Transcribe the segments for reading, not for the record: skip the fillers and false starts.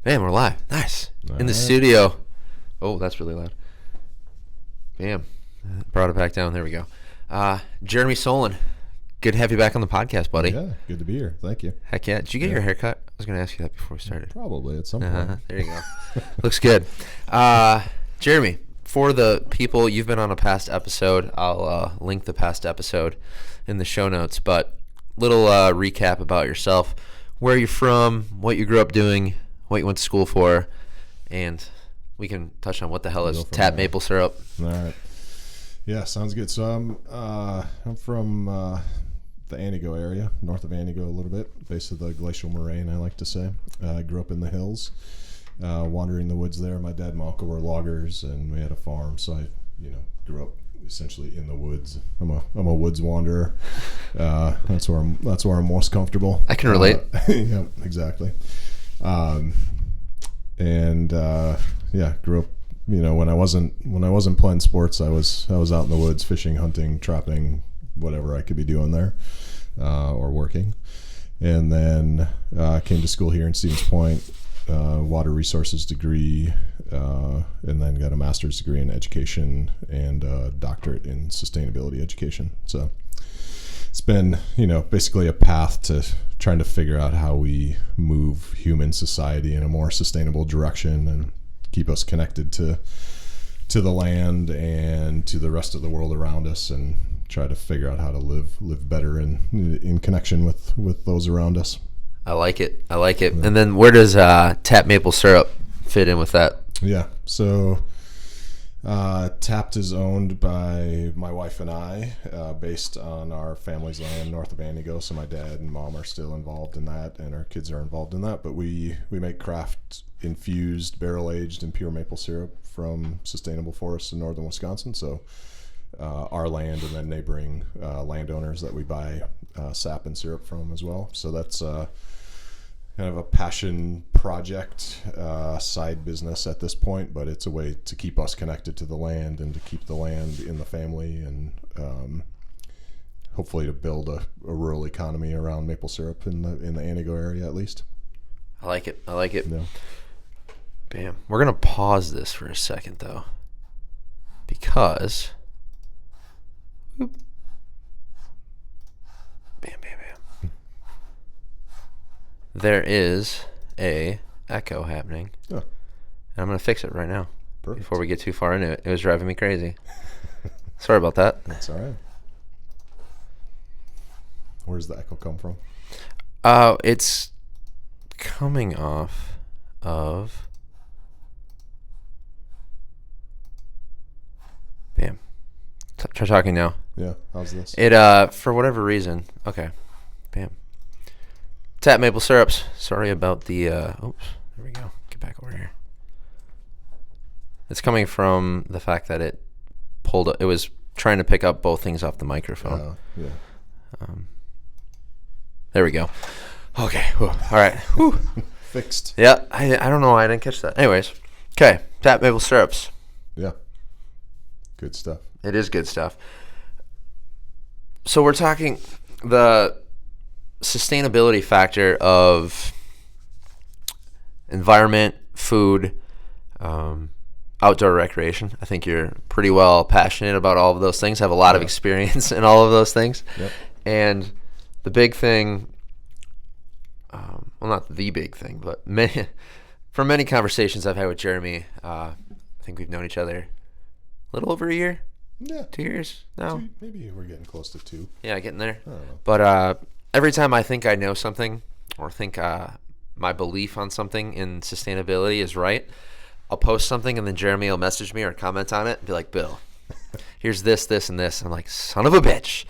Man, we're live. Nice. All In the right. studio. Oh, that's really loud. Bam. Brought it back down. There we go. Jeremy Solin. Good to have you back on the podcast, buddy. Yeah, good to be here. Thank you. Heck yeah. Did you get Yeah. your hair cut? I was going to ask you that before we started. Probably at some point. There you go. Looks good. Jeremy, for the people, you've been on a past episode. I'll link the past episode in the show notes. But little recap about yourself. Where you're from, what you grew up doing, what you went to school for, and we can touch on what the hell is tap maple syrup. All right. Yeah, sounds good. So I'm from the Anigo area, north of Anigo a little bit, base of the glacial moraine, I like to say. I grew up in the hills, wandering the woods there. My dad and my uncle were loggers, and we had a farm, so I, grew up essentially in the woods. I'm a woods wanderer. That's where I'm most comfortable. I can relate. Yeah, exactly. Grew up. When I wasn't playing sports, I was out in the woods, fishing, hunting, trapping, whatever I could be doing there, or working. And then came to school here in Stevens Point, water resources degree, and then got a master's degree in education and a doctorate in sustainability education. So it's been, basically a path to trying to figure out how we move human society in a more sustainable direction and keep us connected to the land and to the rest of the world around us, and try to figure out how to live better in connection with those around us. I like it. Yeah. And then where does tap maple syrup fit in with that? Yeah. So Tapped is owned by my wife and I, based on our family's land north of Anigo. So my dad and mom are still involved in that, and our kids are involved in that. But we make craft infused, barrel aged, and pure maple syrup from sustainable forests in northern Wisconsin. So our land, and then neighboring landowners that we buy sap and syrup from as well. So that's kind of a passion project, side business at this point, but it's a way to keep us connected to the land and to keep the land in the family, and hopefully to build a rural economy around maple syrup in the Anigo area at least. I like it. Yeah. Bam. We're going to pause this for a second, though, because bam, bam, bam. There is a echo happening. Oh. And I'm going to fix it right now. Perfect. Before we get too far into it. It was driving me crazy. Sorry about that. That's all right. Where's the echo come from? It's coming off of... Bam. Try talking now. Yeah, how's this? It, for whatever reason... Okay. Bam. Tap maple syrups. Sorry about the, oops. There we go. Get back over here. It's coming from the fact that it was trying to pick up both things off the microphone. Yeah. There we go. Okay. Whew. All right. Whew. Fixed. Yeah. I don't know why I didn't catch that. Anyways. Okay. Tap maple syrups. Yeah. Good stuff. It is good stuff. So we're talking the sustainability factor of environment, food, outdoor recreation. I think you're pretty well passionate about all of those things, have a lot of experience in all of those things. Yep. And the big thing, well, not the big thing, but from many conversations I've had with Jeremy, I think we've known each other a little over a year. Yeah. 2 years now. Maybe we're getting close to 2. Yeah, getting there. I don't know. But every time I think I know something, or think my belief on something in sustainability is right, I'll post something, and then Jeremy will message me or comment on it and be like, Bill, here's this, and this. And I'm like, son of a bitch.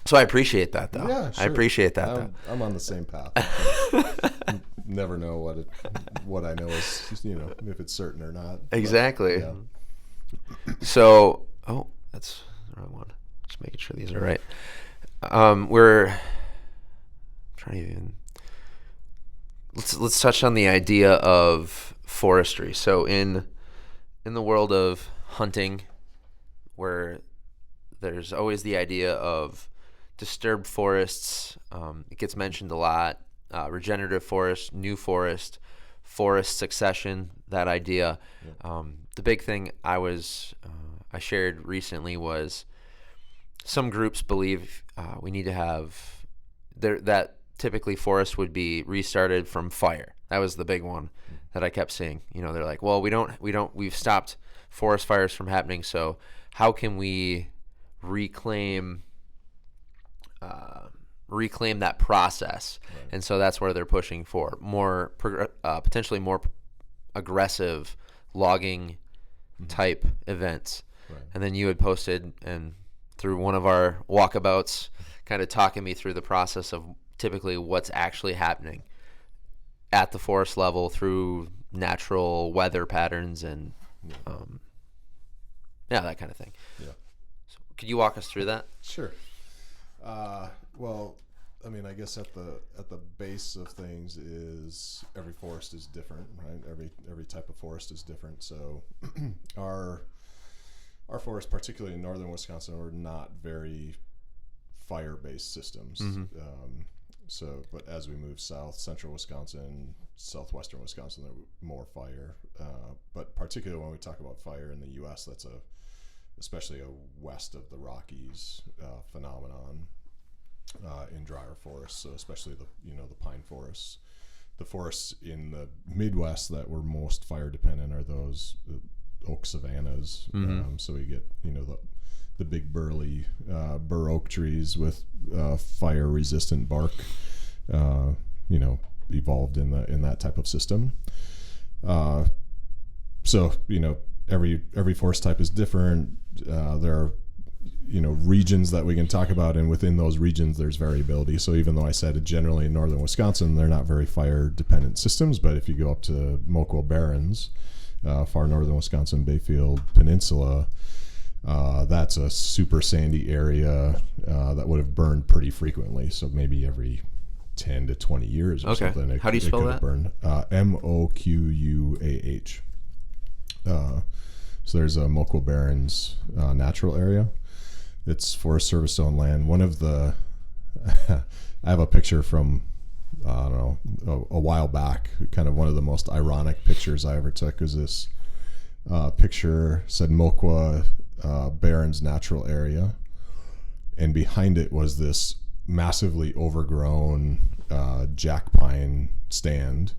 So I appreciate that, though. Yeah, sure. I appreciate that, though. I'm on the same path. Never know what I know is, if it's certain or not. Exactly. But, yeah. So, that's the wrong one. Just making sure these are right. We're trying to even... Let's touch on the idea of forestry. So in the world of hunting, where there's always the idea of disturbed forests, it gets mentioned a lot. regenerative forest, new forest, forest succession, that idea. The big thing I shared recently was some groups believe we need to have that typically forest would be restarted from fire. That was the big one that I kept seeing. They're like, well, we've stopped forest fires from happening, so how can we reclaim that process? Right. And so that's where they're pushing for more potentially more aggressive logging type events. Right. And then you had posted and through one of our walkabouts kind of talking me through the process of typically what's actually happening at the forest level through natural weather patterns and that kind of thing. Yeah. So could you walk us through that? Sure. Well, I mean, I guess at the base of things is every forest is different, right? Every type of forest is different. So our forests, particularly in northern Wisconsin, are not very fire-based systems. But as we move south, central Wisconsin, southwestern Wisconsin, there are more fire. But particularly when we talk about fire in the U.S., that's especially a west of the Rockies phenomenon in drier forests. So especially the pine forests. The forests in the Midwest that were most fire dependent are those oak savannas. So we get the big burly bur oak trees with fire resistant bark. Evolved in that type of system. So every forest type is different. There are regions that we can talk about, and within those regions there's variability. So even though I said generally in northern Wisconsin they're not very fire dependent systems, but if you go up to Moquo Barrens, far northern Wisconsin, Bayfield Peninsula, that's a super sandy area that would have burned pretty frequently. So maybe every 10 to 20 years or something. How do you spell that? Burned. Moquuah. So there's a Moquo Barrens natural area. It's Forest Service owned land. One of the I have a picture from I don't know a while back. Kind of one of the most ironic pictures I ever took was this picture said Moquo Barrens natural area, and behind it was this massively overgrown jack pine stand.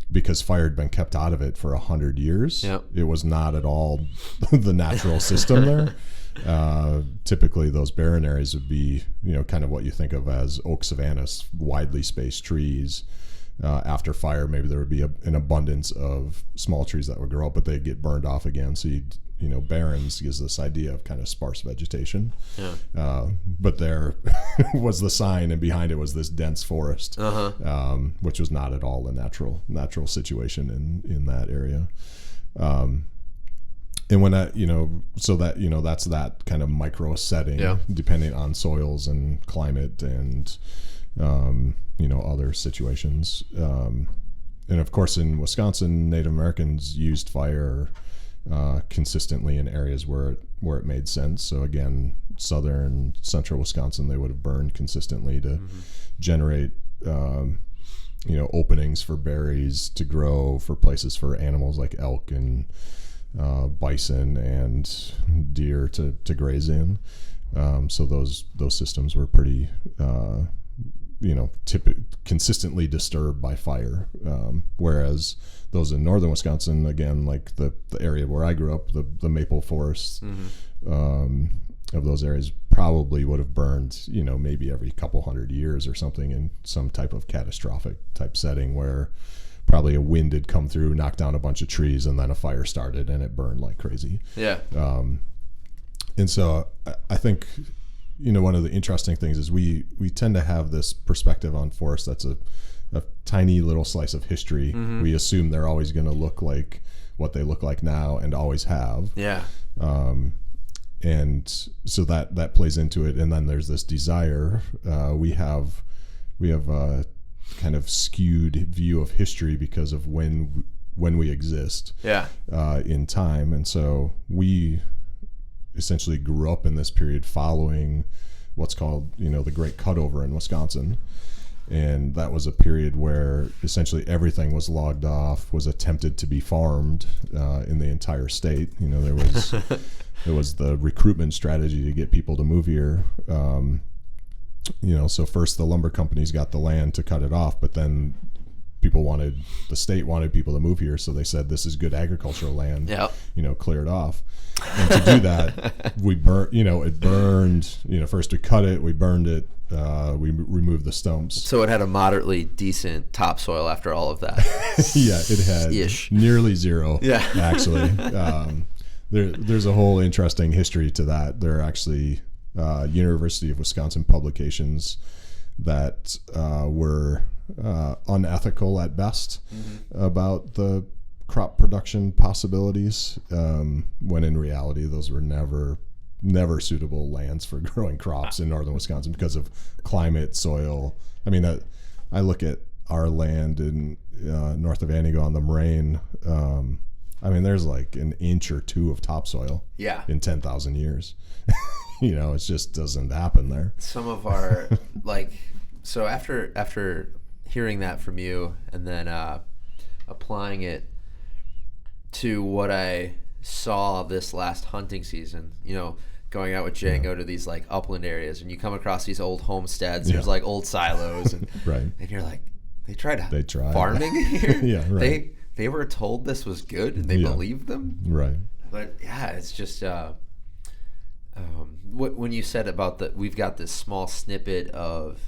Because fire had been kept out of it for 100 years. Yep. It was not at all the natural system there. Typically those barren areas would be, kind of what you think of as oak savannas, widely spaced trees. After fire, maybe there would be an abundance of small trees that would grow up, but they'd get burned off again. So barrens gives this idea of kind of sparse vegetation. Yeah. But there was the sign, and behind it was this dense forest, which was not at all the natural situation in that area. And when that, so that, that's that kind of micro setting, depending on soils and climate and, other situations. And of course, in Wisconsin, Native Americans used fire consistently in areas where it made sense. So again, southern, central Wisconsin, they would have burned consistently to generate, openings for berries to grow, for places for animals like elk and bison and deer to graze in. So those systems were pretty, consistently disturbed by fire. Whereas those in northern Wisconsin, again, like the area where I grew up, the maple forests of those areas probably would have burned, maybe every couple hundred years or something, in some type of catastrophic type setting where probably a wind had come through, knocked down a bunch of trees, and then a fire started and it burned like crazy. Yeah. And so I think, one of the interesting things is we tend to have this perspective on forests that's a tiny little slice of history. We assume they're always going to look like what they look like now and always have. Yeah. And so that plays into it. And then there's this desire. We have a kind of skewed view of history because of when we exist. Yeah. In time. And so we essentially grew up in this period following what's called, the Great Cutover in Wisconsin. And that was a period where essentially everything was logged off, was attempted to be farmed in the entire state. You know, there was the recruitment strategy to get people to move here. You know, so first the lumber companies got the land to cut it off, but then the state wanted people to move here, so they said, this is good agricultural land. Yep. You know, clear it off. And to do that, it burned, you know, first we cut it, we burned it, we removed the stumps. So it had a moderately decent topsoil after all of that. Yeah, it had nearly zero. Yeah. Actually. There's a whole interesting history to that. There are actually University of Wisconsin publications that were unethical at best about the crop production possibilities, when in reality those were never suitable lands for growing crops in northern Wisconsin because of climate, soil. I mean, I look at our land in north of Antigo on the Moraine. I mean, there's like an inch or two of topsoil in 10,000 years. You know, it just doesn't happen there. Some of our so after hearing that from you and then applying it to what I saw this last hunting season, you know, going out with Django to these like upland areas, and you come across these old homesteads. There's like old silos, and and you're like, they tried farming here. Yeah, right. They were told this was good, and they believed them. Right. But yeah, it's just when you said about that, we've got this small snippet of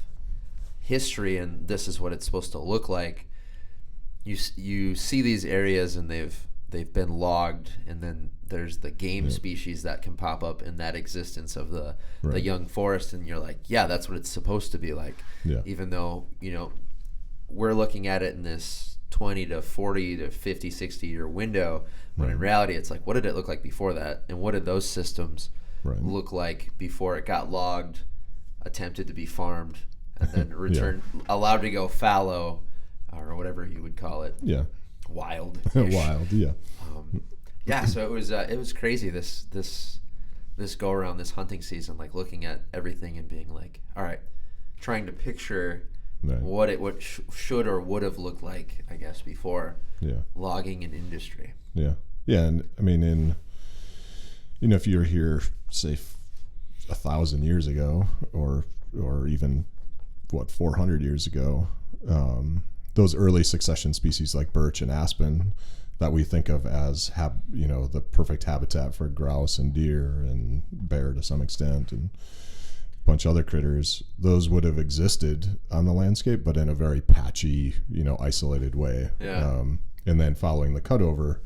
history, and this is what it's supposed to look like. You see these areas, and they've been logged, and then there's the game species that can pop up in that existence of the young forest, and you're like, yeah, that's what it's supposed to be like. Yeah. Even though, you know, we're looking at it in this 20 to 40 to 50, 60 year window, when in reality it's like, what did it look like before that, and what did those systems look like before it got logged, attempted to be farmed, and then returned, allowed to go fallow, or whatever you would call it. Yeah. Wild. Wild, yeah. Yeah, so it was crazy this go around this hunting season, like looking at everything and being like, all right, trying to picture what it should or would have looked like, I guess, before logging and industry. Yeah. Yeah, and I mean, if you were here, say, 1,000 years ago, or even 400 years ago, those early succession species like birch and aspen that we think of as the perfect habitat for grouse and deer and bear to some extent and a bunch of other critters, those would have existed on the landscape, but in a very patchy, isolated way. Yeah. And then following the cutover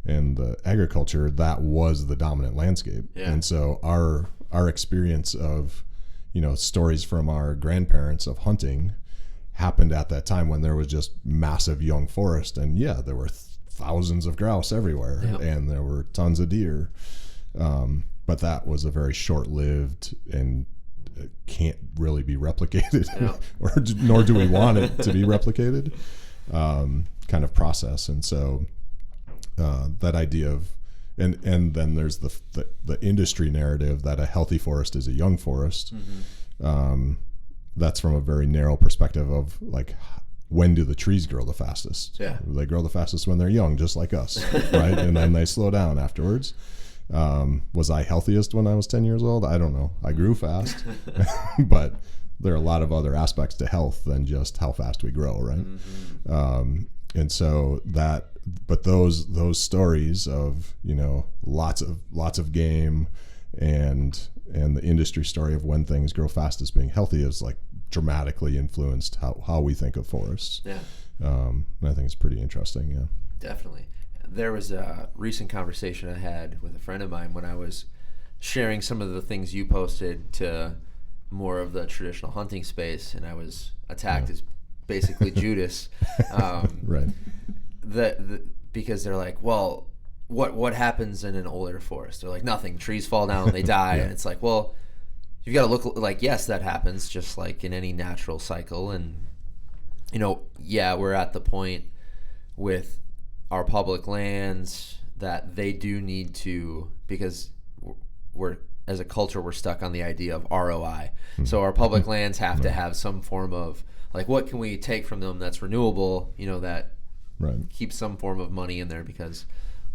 and the agriculture, that was the dominant landscape. Yeah. And so our experience of stories from our grandparents of hunting happened at that time when there was just massive young forest, and there were thousands of grouse everywhere. Yep. And there were tons of deer, but that was a very short-lived and can't really be replicated. Yep. nor do we want it to be replicated kind of process. And so that idea of and then there's the industry narrative that a healthy forest is a young forest. Mm-hmm. That's from a very narrow perspective of like, when do the trees grow the fastest? Yeah. They grow the fastest when they're young, just like us, right? And then they slow down afterwards. Was I healthiest when I was 10 years old? I don't know. I grew fast, but there are a lot of other aspects to health than just how fast we grow, right? Mm-hmm. And so but those stories of lots of game and the industry story of when things grow fastest being healthy is like dramatically influenced how we think of forests. Yeah. And I think it's pretty interesting. Yeah. Definitely. There was a recent conversation I had with a friend of mine when I was sharing some of the things you posted to more of the traditional hunting space, and I was attacked as basically Judas. Right. Because they're like, well, what happens in an older forest? They're like, nothing. Trees fall down, they die. And it's like, well, you've got to look like, yes, that happens just like in any natural cycle. And, we're at the point with our public lands that they do need to, because we're as a culture, we're stuck on the idea of ROI. So our public lands have to have some form of, like, what can we take from them that's renewable, that keeps some form of money in there, because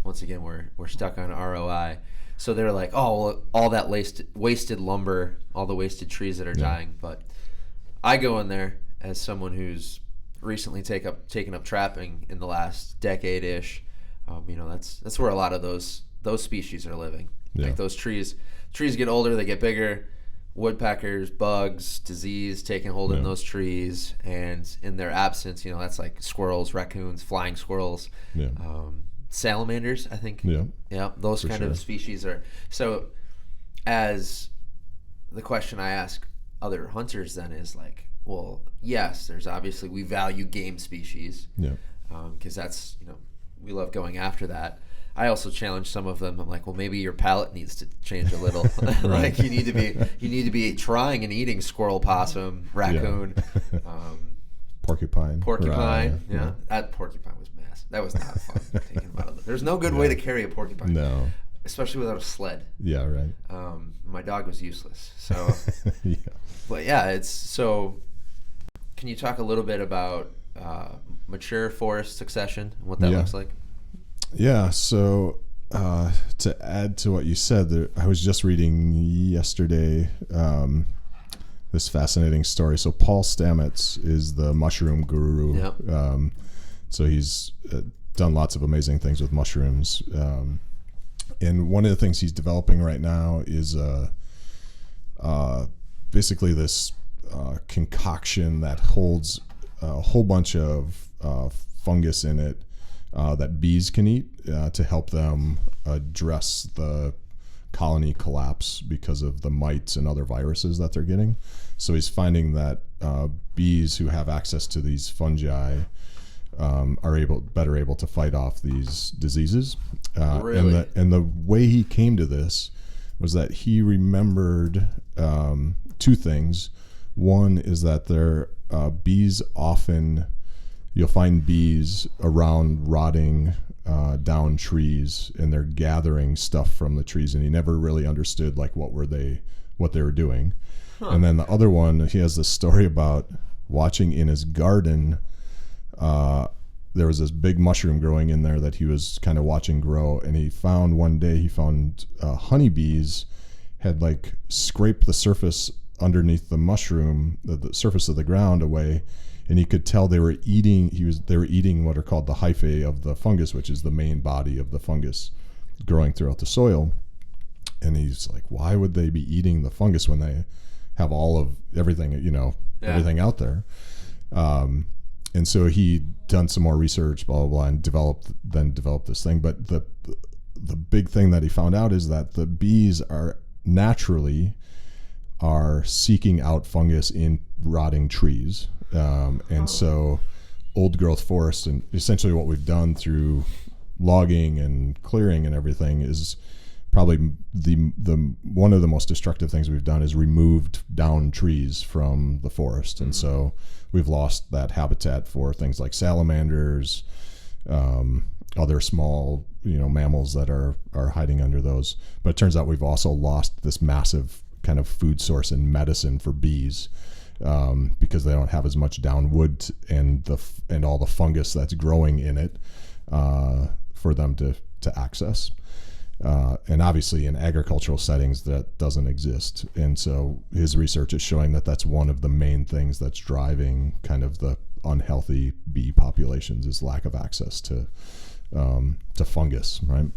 once again, we're stuck on ROI. So they're like, oh, well, all that wasted lumber, all the wasted trees that are dying. But I go in there as someone who's recently taken up trapping in the last decade-ish. That's where a lot of those species are living. Like those trees get older, they get bigger. Woodpeckers, bugs, disease taking hold in those trees, and in their absence, that's like squirrels, raccoons, flying squirrels. Salamanders, I think. Those kind of species are. So as the question I ask other hunters then is like, well, yes, there's obviously, we value game species, because that's, we love going after that. I also challenge some of them. I'm like, well, maybe your palate needs to change a little. Like you need to be trying and eating squirrel, possum, raccoon, porcupine. That porcupine was massive. That was not fun. Thinking about it. There's no good way to carry a porcupine. No. Especially without a sled. Yeah, right. My dog was useless. So, but it's so. Can you talk a little bit about mature forest succession and what that looks like? Yeah. So to add to what you said, I was just reading yesterday this fascinating story. So Paul Stamets is the mushroom guru. Yep. So he's done lots of amazing things with mushrooms. And one of the things he's developing right now is basically this concoction that holds a whole bunch of fungus in it that bees can eat to help them address the colony collapse because of the mites and other viruses that they're getting. So he's finding that bees who have access to these fungi are better able to fight off these diseases. Really? And the way he came to this was that he remembered two things. One is that bees often, you'll find bees around rotting down trees, and they're gathering stuff from the trees, and he never really understood like what they were doing. And then the other one, he has this story about watching in his garden. There was this big mushroom growing in there that he was kind of watching grow, and he found honeybees had like scraped the surface underneath the mushroom, the surface of the ground away, and he could tell they were eating what are called the hyphae of the fungus, which is the main body of the fungus growing throughout the soil. And he's like, why would they be eating the fungus when they have all of everything, everything out there? And so he done some more research, blah, blah, blah, and developed this thing. But the big thing that he found out is that the bees are seeking out fungus in rotting trees. And so old growth forests, and essentially what we've done through logging and clearing and everything, is probably the one of the most destructive things we've done is removed down trees from the forest. And so we've lost that habitat for things like salamanders, other small mammals that are hiding under those. But it turns out we've also lost this massive kind of food source and medicine for bees, because they don't have as much down wood and all the fungus that's growing in it for them to access. And obviously in agricultural settings that doesn't exist. And so his research is showing that that's one of the main things that's driving kind of the unhealthy bee populations, is lack of access to fungus, right?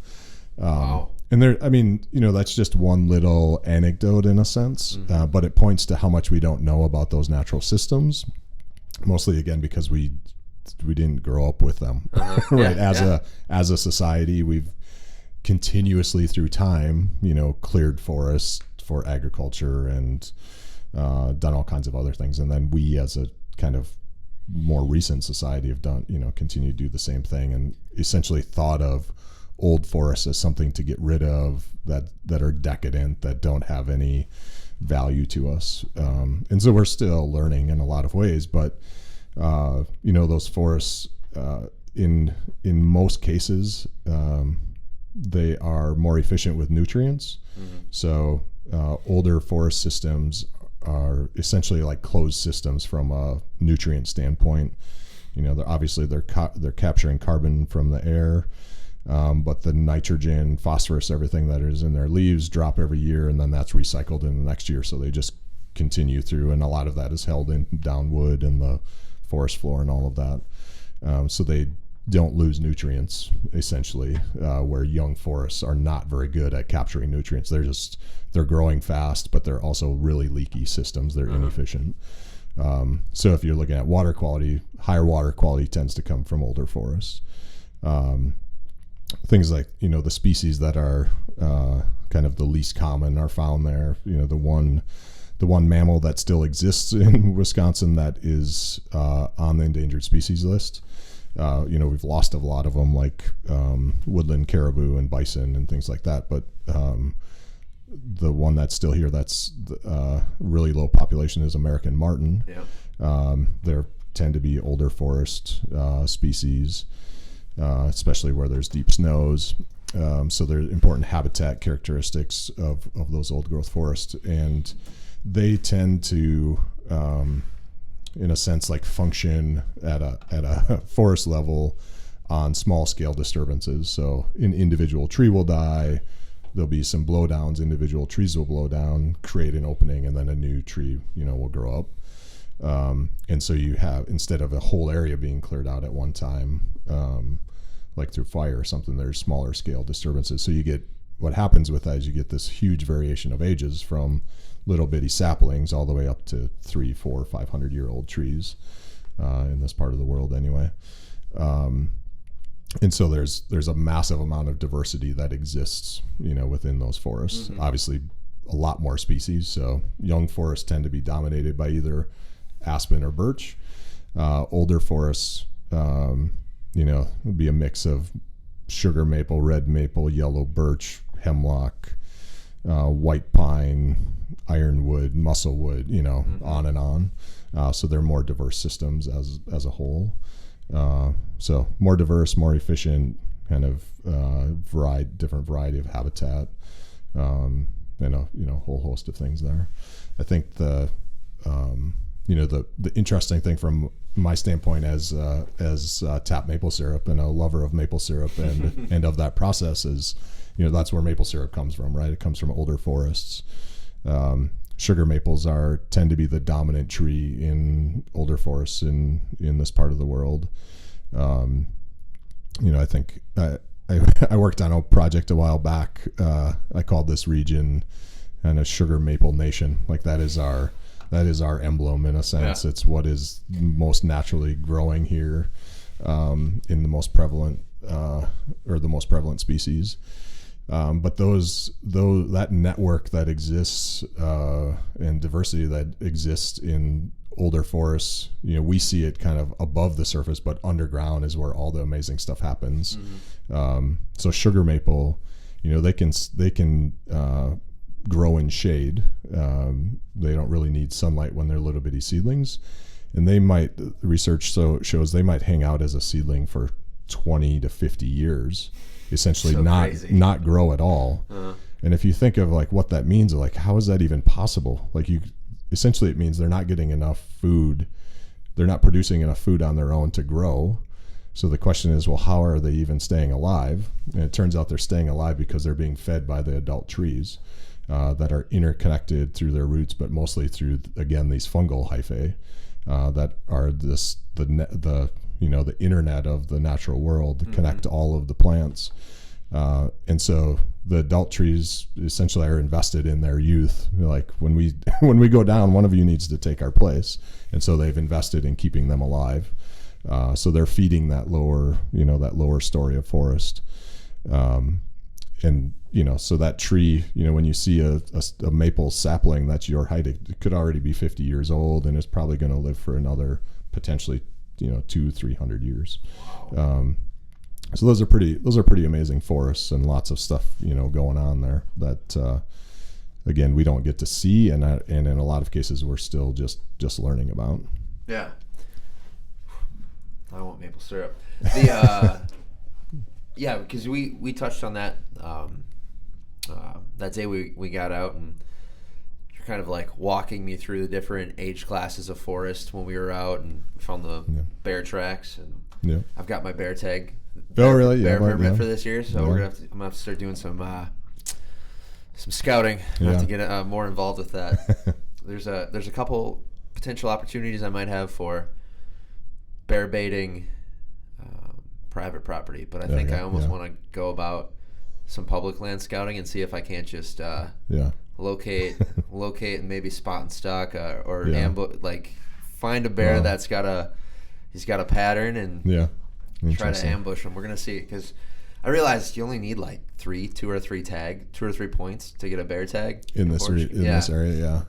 Wow. And that's just one little anecdote in a sense, but it points to how much we don't know about those natural systems, mostly again because we didn't grow up with them, right? As a society, we've continuously through time, cleared forests for agriculture and done all kinds of other things. And then we as a kind of more recent society have done, continue to do the same thing, and essentially thought of old forests as something to get rid of, that are decadent, that don't have any value to us. And so we're still learning in a lot of ways, but those forests, in most cases, they are more efficient with nutrients. So older forest systems are essentially like closed systems from a nutrient standpoint. They're capturing carbon from the air, but the nitrogen, phosphorus, everything that is in their leaves drop every year, and then that's recycled in the next year. So they just continue through, and a lot of that is held in down wood and the forest floor and all of that. So they don't lose nutrients, essentially, where young forests are not very good at capturing nutrients. They're growing fast, but they're also really leaky systems. They're inefficient. So if you're looking at water quality, higher water quality tends to come from older forests. Things like, the species that are kind of the least common are found there. The one mammal that still exists in Wisconsin that is on the endangered species list. We've lost a lot of them, like woodland caribou and bison and things like that. But the one that's still here that's really low population is American marten. Yeah. There tend to be older forest species, especially where there's deep snows. So there's important habitat characteristics of those old growth forests. And they tend to, in a sense, like function at a forest level on small scale disturbances. So an individual tree will die, there'll be some blowdowns, individual trees will blow down, create an opening, and then a new tree, will grow up. And so you have, instead of a whole area being cleared out at one time, like through fire or something, there's smaller scale disturbances. So what happens with that is you get this huge variation of ages from little bitty saplings all the way up to 300, 400, 500-year-old trees in this part of the world anyway. And so there's a massive amount of diversity that exists, within those forests. Mm-hmm. Obviously, a lot more species. So young forests tend to be dominated by either aspen or birch. Older forests, would be a mix of sugar maple, red maple, yellow birch, hemlock, white pine, ironwood, musclewood, mm-hmm. on and on. So they're more diverse systems as a whole. So more diverse, more efficient, kind of different variety of habitat, and a whole host of things there. I think the interesting thing from my standpoint as tap maple syrup and a lover of maple syrup and of that process is, that's where maple syrup comes from, right? It comes from older forests. Sugar maples tend to be the dominant tree in older forests in this part of the world. I think I worked on a project a while back. I called this region kind of Sugar Maple Nation. Like that is our emblem in a sense. Yeah. It's what is most naturally growing here in the most prevalent species. But that network that exists and diversity that exists in older forests, we see it kind of above the surface, but underground is where all the amazing stuff happens. Mm-hmm. So sugar maple, they can grow in shade. They don't really need sunlight when they're little bitty seedlings, and research shows they might hang out as a seedling for 20 to 50 years. Essentially not grow at all. Uh-huh. And if you think of like what that means, like how is that even possible? Like essentially it means they're not getting enough food. They're not producing enough food on their own to grow. So the question is, well, how are they even staying alive? And it turns out they're staying alive because they're being fed by the adult trees that are interconnected through their roots, but mostly through, again, these fungal hyphae that are the internet of the natural world to connect all of the plants. And so the adult trees essentially are invested in their youth. Like when we go down, one of you needs to take our place. And so they've invested in keeping them alive. So they're feeding that lower story of forest. And, so that tree, when you see a maple sapling, that's your height, it could already be 50 years old and it's probably going to live for another potentially 200-300 years. Wow. So those are pretty amazing forests and lots of stuff going on there that again we don't get to see, and in a lot of cases we're still just learning about. Yeah, I want maple syrup. Yeah, because we touched on that that day we got out, and you're kind of like walking me through the different age classes of forest when we were out and found the bear tracks, and I've got my bear tag. Really? Bear permit for this year, so I'm gonna have to start doing some scouting. I have to get more involved with that. There's a couple potential opportunities I might have for bear baiting private property, but I think I almost want to go about some public land scouting and see if I can't just locate and maybe spot and stalk or ambush, like find a bear that's got a pattern and try to ambush them. We're gonna see, because I realized you only need like two or three points to get a bear tag in this area.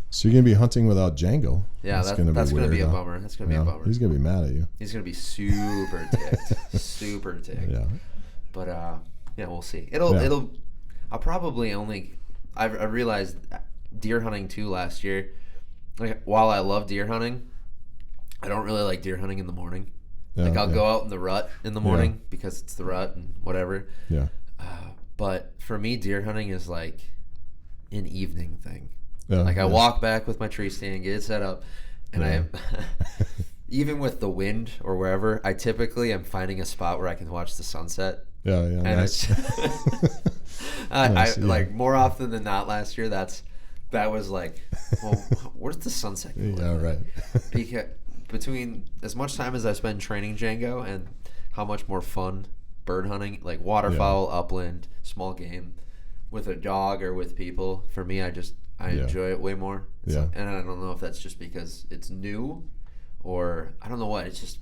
So you're gonna be hunting without Django. Yeah, that's gonna be a bummer. That's gonna be a bummer. He's gonna be mad at you. He's gonna be super ticked, super ticked. Yeah. But we'll see. I'll probably only. I realized deer hunting too last year. Like, while I love deer hunting, I don't really like deer hunting in the morning. Like, I'll go out in the rut in the morning because it's the rut and whatever. Yeah. But for me, deer hunting is like an evening thing. I walk back with my tree stand, get it set up, and I even with the wind or wherever, I typically am finding a spot where I can watch the sunset. And Nice. Like, more often than not last year, that was like, well, where's the sunset going? Yeah, right. Because between as much time as I spend training Django and how much more fun bird hunting, like waterfowl, upland, small game, with a dog or with people, for me, I enjoy it way more. And I don't know if that's just because it's new or I don't know what. It's just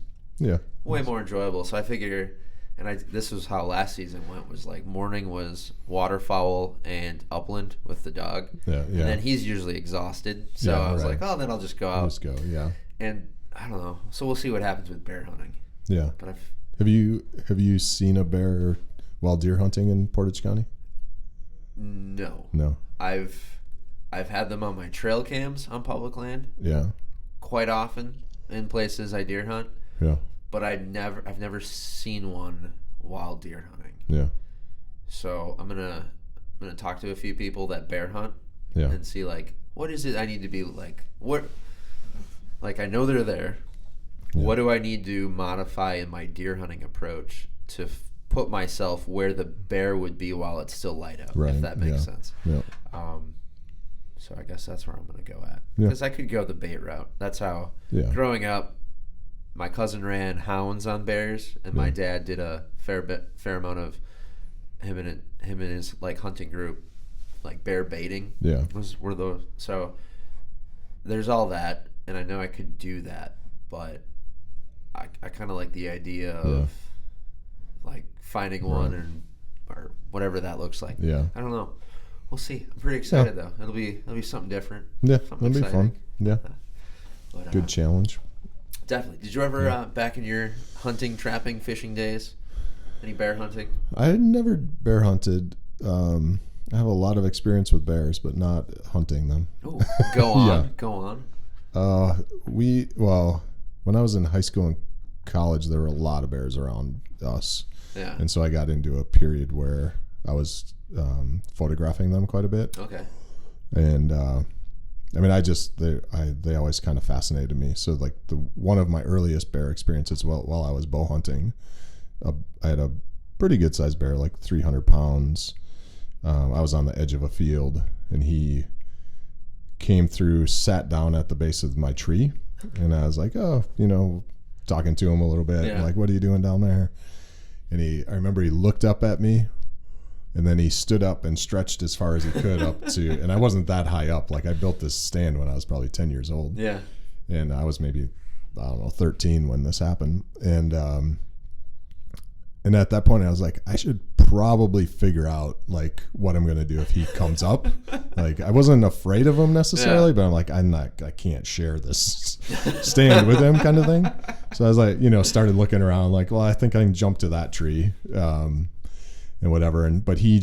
way more enjoyable. So I figure, and this was how last season went, was like morning was waterfowl and upland with the dog. And then he's usually exhausted. So I was like, oh, then I'll just go out. And I don't know. So we'll see what happens with bear hunting. Yeah. But have you seen a bear while deer hunting in Portage County? No. I've had them on my trail cams on public land. Yeah. Quite often in places I deer hunt. Yeah. But I've never seen one while deer hunting. Yeah. So I'm gonna talk to a few people that bear hunt. Yeah. And see, like, what is it I need to be like? What? Like, I know they're there. Yeah. What do I need to modify in my deer hunting approach to put myself where the bear would be while it's still light out? Right. If that makes sense. Yeah. So I guess that's where I'm going to go at. Because I could go the bait route. That's how, growing up, my cousin ran hounds on bears, and my dad did a fair amount of him and his like hunting group, like bear baiting. Yeah. Were those, so there's all that, and I know I could do that, but I kind of like the idea of like finding one or whatever that looks like. Yeah. I don't know. We'll see. I'm pretty excited though. It'll be something different. Yeah, it'll be fun. Yeah. But, good challenge. Definitely. Did you ever back in your hunting, trapping, fishing days, any bear hunting? I had never bear hunted. I have a lot of experience with bears, but not hunting them. Ooh, go on. Go on. When I was in high school and college, there were a lot of bears around us. Yeah. And so I got into a period where I was photographing them quite a bit. Okay. And I mean, they always kind of fascinated me. So like one of my earliest bear experiences while I was bow hunting, I had a pretty good sized bear, like 300 pounds. I was on the edge of a field, and he came through, sat down at the base of my tree, and I was like, talking to him a little bit. Yeah. Like, what are you doing down there? And I remember he looked up at me, and then he stood up and stretched as far as he could up to, and I wasn't that high up. Like, I built this stand when I was probably 10 years old. Yeah. And I was maybe, 13 when this happened. And at that point I was like, I should probably figure out like what I'm going to do if he comes up. Like, I wasn't afraid of him necessarily, but I'm like, I can't share this stand with him kind of thing. So I was like, started looking around like, well, I think I can jump to that tree. And whatever. But he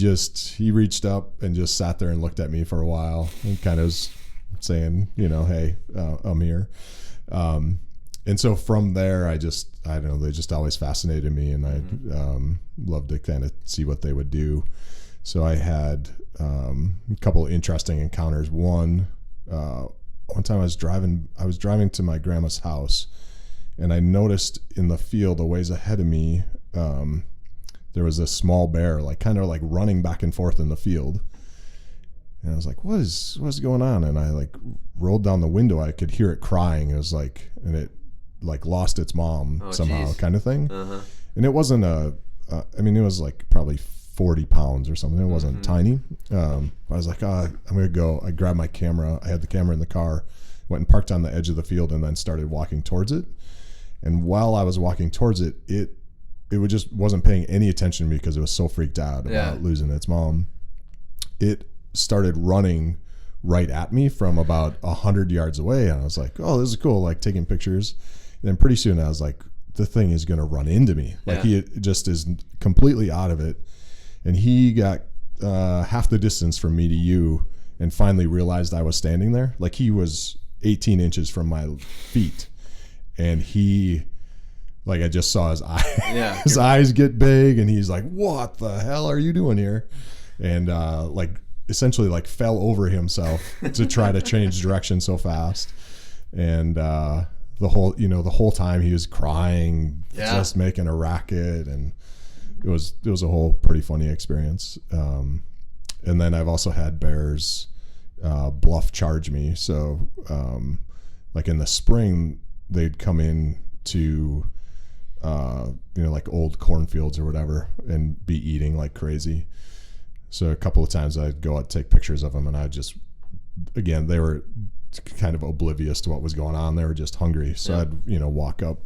reached up and just sat there and looked at me for a while and kind of was saying, hey, I'm here. And so from there, I don't know, they just always fascinated me, and I loved to kind of see what they would do. So I had a couple of interesting encounters. One time I was driving to my grandma's house, and I noticed in the field a ways ahead of me, there was a small bear, like kind of like running back and forth in the field. And I was like, what's going on? And I like rolled down the window. I could hear it crying. It was like, and it like lost its mom somehow, geez. kind of thing. Uh-huh. And it wasn't I mean, it was like probably 40 pounds or something. It wasn't tiny. I was like, I'm going to go. I grabbed my camera. I had the camera in the car, went and parked on the edge of the field, and then started walking towards it. And while I was walking towards it, it just wasn't paying any attention to me because it was so freaked out about losing its mom. It started running right at me from about 100 yards away. And I was like, oh, this is cool. Like taking pictures. And then pretty soon I was like, the thing is going to run into me. Like he just is completely out of it. And he got half the distance from me to you and finally realized I was standing there. Like he was 18 inches from my feet. And he, like, I just saw his eye, his eyes get big, and he's like, what the hell are you doing here? And like essentially like fell over himself to try to change direction so fast. And the whole time he was crying, just making a racket, and it was a whole pretty funny experience. And then I've also had bears bluff charge me. So like in the spring, they'd come in to like old cornfields or whatever and be eating like crazy. So a couple of times I'd go out, take pictures of them, and I just, again, they were kind of oblivious to what was going on. They were just hungry. So I'd, walk up,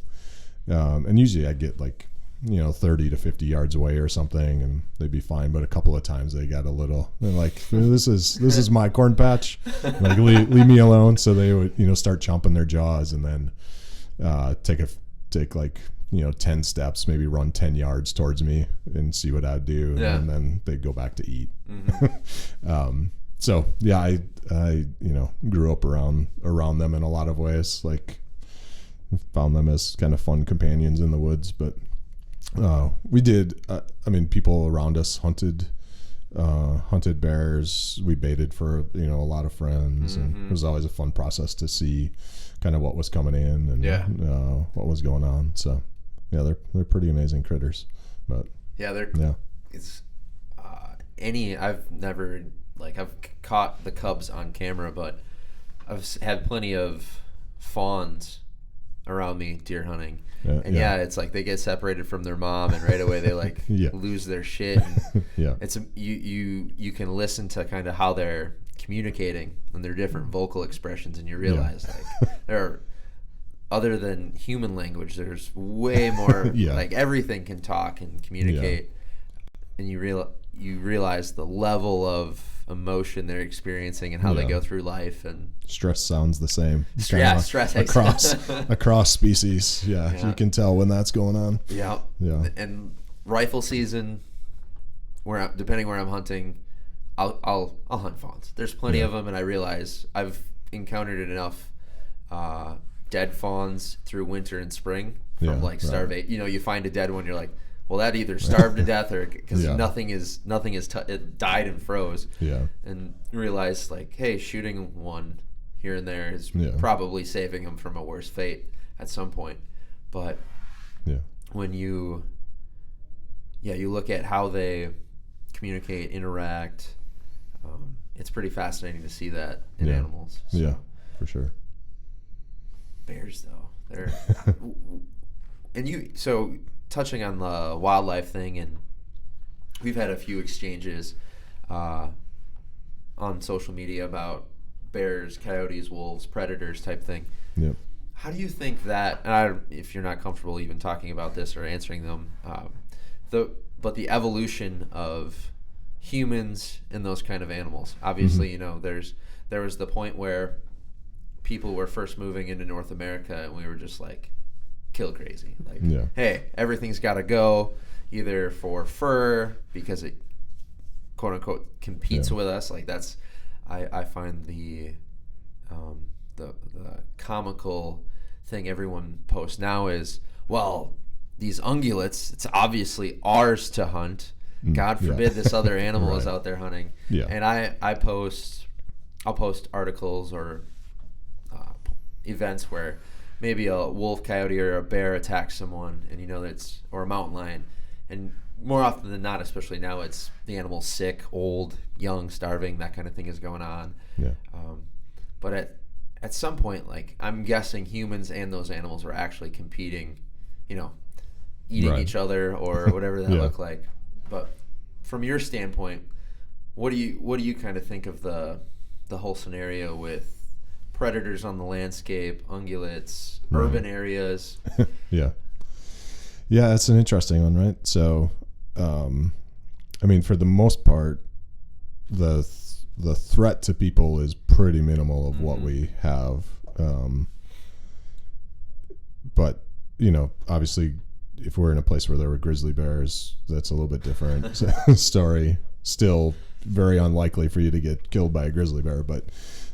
and usually I'd get like, 30 to 50 yards away or something, and they'd be fine. But a couple of times they got they're like, this is my corn patch. Like, leave me alone. So they would, start chomping their jaws, and then take like 10 steps, maybe run 10 yards towards me and see what I'd do, and then they'd go back to eat. So yeah, I grew up around them in a lot of ways. Like, found them as kind of fun companions in the woods. But we did, people around us hunted bears. We baited for a lot of friends, and it was always a fun process to see kind of what was coming in and what was going on. So yeah, they're pretty amazing critters. But it's I've never, like, I've caught the cubs on camera, but I've had plenty of fawns around me deer hunting. It's like they get separated from their mom, and right away they like lose their shit. And it's you can listen to kind of how they're communicating and their different vocal expressions, and you realize like there are, other than human language, there's way more. Like, everything can talk and communicate, and you realize the level of emotion they're experiencing and how they go through life. And stress sounds the same. Stress across species. You can tell when that's going on. And rifle season, depending where I'm hunting, I'll hunt fawns. There's plenty of them, and I realize I've encountered enough dead fawns through winter and spring from starvation. You find a dead one, you're like, well, that either starved to death or because nothing is it died and froze. And realize, like, hey, shooting one here and there is probably saving them from a worse fate at some point. But when you look at how they communicate, interact, it's pretty fascinating to see that in animals. So. For sure. Bears, though, they're so touching on the wildlife thing, and we've had a few exchanges on social media about bears, coyotes, wolves, predators type thing. How do you think that, and if you're not comfortable even talking about this or answering them, but the evolution of humans and those kind of animals? Obviously, there was the point where people were first moving into North America, and we were just like kill crazy. Like, hey, everything's got to go either for fur because it quote unquote competes with us. Like, that's I find the comical thing everyone posts now is, well, these ungulates, it's obviously ours to hunt, God forbid this other animal is out there hunting. Yeah. And I'll post articles or events where maybe a wolf, coyote, or a bear attacks someone, and or a mountain lion, and more often than not, especially now, it's the animal's sick, old, young, starving, that kind of thing is going on. Yeah. But at some point, like, I'm guessing humans and those animals are actually competing, eating each other or whatever that look like. But from your standpoint, what do you kind of think of the whole scenario with predators on the landscape, ungulates, urban areas? Yeah, it's an interesting one, right? So, I mean, for the most part, the threat to people is pretty minimal of what we have. But, obviously, if we're in a place where there were grizzly bears, that's a little bit different story. Still very unlikely for you to get killed by a grizzly bear, but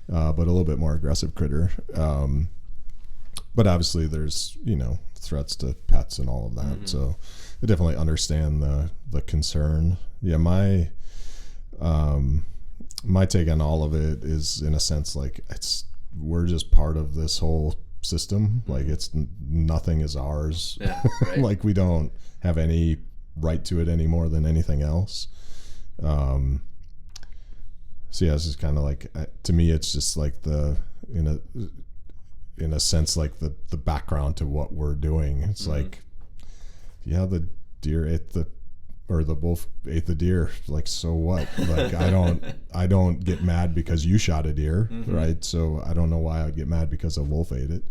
a little bit more aggressive critter. But obviously there's, threats to pets and all of that. So I definitely understand the concern. Yeah. My take on all of it is, in a sense, like, we're just part of this whole system. Like, nothing is ours. Yeah, right. Like, we don't have any right to it any more than anything else. So yeah, it's just kind of like, to me, it's just like in a sense, like the background to what we're doing. It's like, yeah, the deer ate the wolf ate the deer. Like, so what? Like, I don't get mad because you shot a deer, right? So I don't know why I'd get mad because a wolf ate it.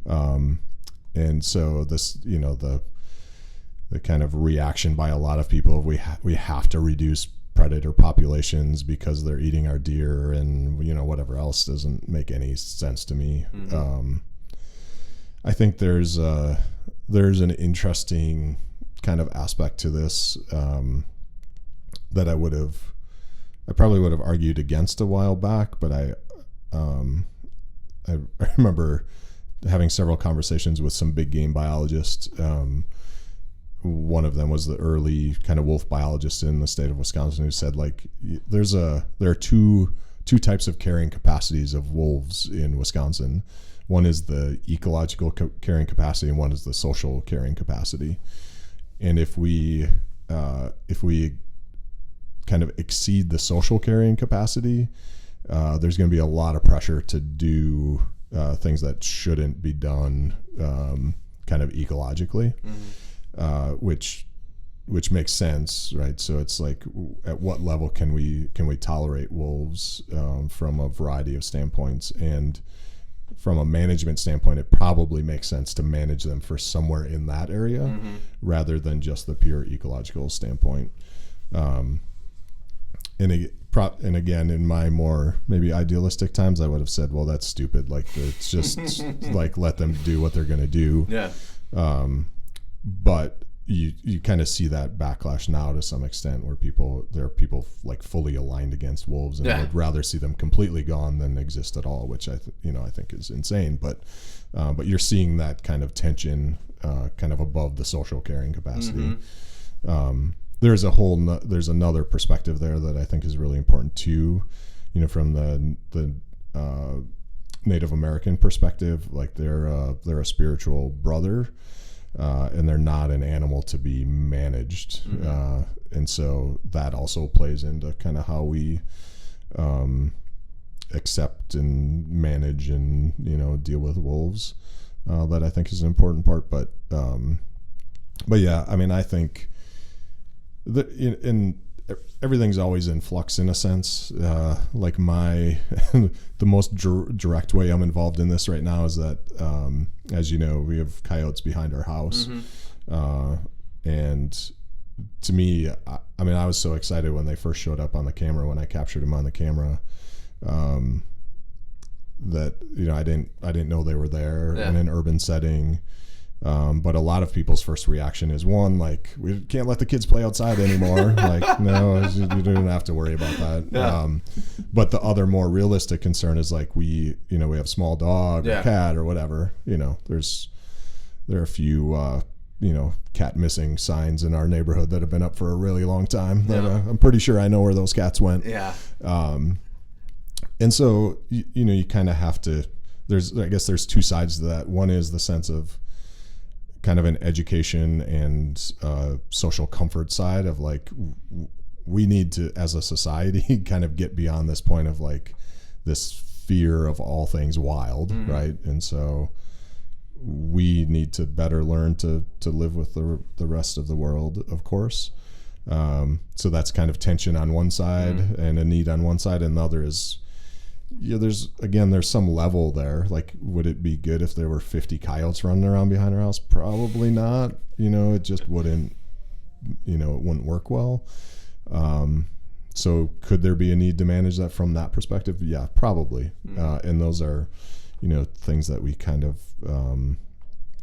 And so this, the kind of reaction by a lot of people, we have to reduce predator populations because they're eating our deer and whatever else, doesn't make any sense to me. I think there's an interesting kind of aspect to this that I probably would have argued against a while back, but I remember having several conversations with some big game biologists. One of them was the early kind of wolf biologist in the state of Wisconsin, who said, like, there are two types of carrying capacities of wolves in Wisconsin. One is the ecological carrying capacity, and one is the social carrying capacity. And if we kind of exceed the social carrying capacity, there's going to be a lot of pressure to do things that shouldn't be done, kind of ecologically. Which makes sense, right? So it's like, at what level can we tolerate wolves from a variety of standpoints? And from a management standpoint, it probably makes sense to manage them for somewhere in that area rather than just the pure ecological standpoint. And again, in my more maybe idealistic times, I would have said, well, that's stupid. Like, it's just like, let them do what they're going to do. Yeah. But you kind of see that backlash now to some extent, where there are people like fully aligned against wolves, and would rather see them completely gone than exist at all, which I think is insane. But you're seeing that kind of tension, kind of above the social carrying capacity. There's another perspective there that I think is really important too, from the Native American perspective. Like, they're a spiritual brother. And they're not an animal to be managed. And so that also plays into kind of how we accept and manage and, deal with wolves. That I think is an important part. But yeah, I mean, I think that everything's always in flux in a sense. Like, the most direct way I'm involved in this right now is that, as you know, we have coyotes behind our house. And to me, I mean, I was so excited when they first showed up on the camera, when I captured them on the camera, that, I didn't know they were there in an urban setting. But a lot of people's first reaction is, one, like, we can't let the kids play outside anymore. Like, no, you don't have to worry about that. Yeah. But the other more realistic concern is, like, we have a small dog or cat or whatever, there are a few, cat missing signs in our neighborhood that have been up for a really long time. That, I'm pretty sure I know where those cats went. Yeah. And so, you kind of have to, I guess there's two sides to that. One is the sense of kind of an education and social comfort side of like, we need to, as a society, kind of get beyond this point of like this fear of all things wild, right? And so we need to better learn to live with the rest of the world, of course. So that's kind of tension on one side and a need on one side, and the other is, there's some level there. Like, would it be good if there were 50 coyotes running around behind our house? Probably not. It just wouldn't, it wouldn't work well. So could there be a need to manage that from that perspective? Yeah, probably. And those are, things that we kind of,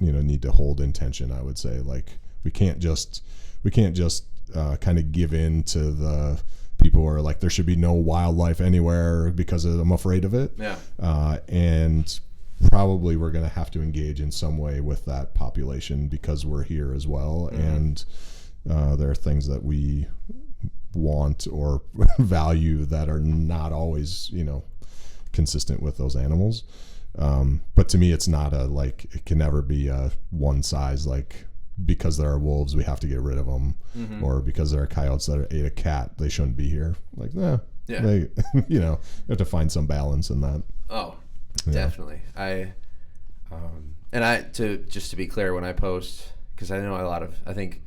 need to hold in tension, I would say. Like, we can't just kind of give in to the people who are like, there should be no wildlife anywhere because I'm afraid of it. Yeah. And probably we're going to have to engage in some way with that population because we're here as well. And there are things that we want or value that are not always, consistent with those animals. But to me, it's not it can never be a one size, like, because there are wolves, we have to get rid of them, or because there are coyotes that ate a cat, they shouldn't be here. Like, they, you have to find some balance in that. Oh, definitely. Just to be clear, when I post, because I know I think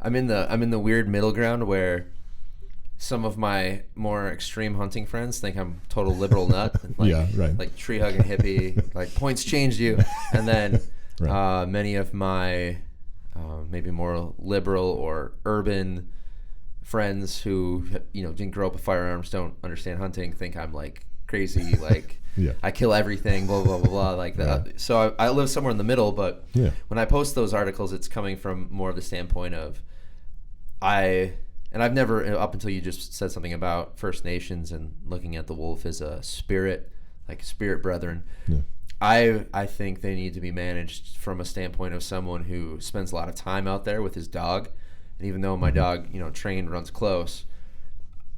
I'm in the weird middle ground where some of my more extreme hunting friends think I'm total liberal nut, like tree hugging hippie, like points changed you, and then many of my maybe more liberal or urban friends who didn't grow up with firearms, don't understand hunting, think I'm like crazy, like I kill everything, blah blah blah blah, like that. So I live somewhere in the middle, but when I post those articles, it's coming from more of the standpoint of I've never, up until you just said something about First Nations and looking at the wolf as a spirit, like spirit brethren. I think they need to be managed from a standpoint of someone who spends a lot of time out there with his dog. And even though my dog, trained, runs close,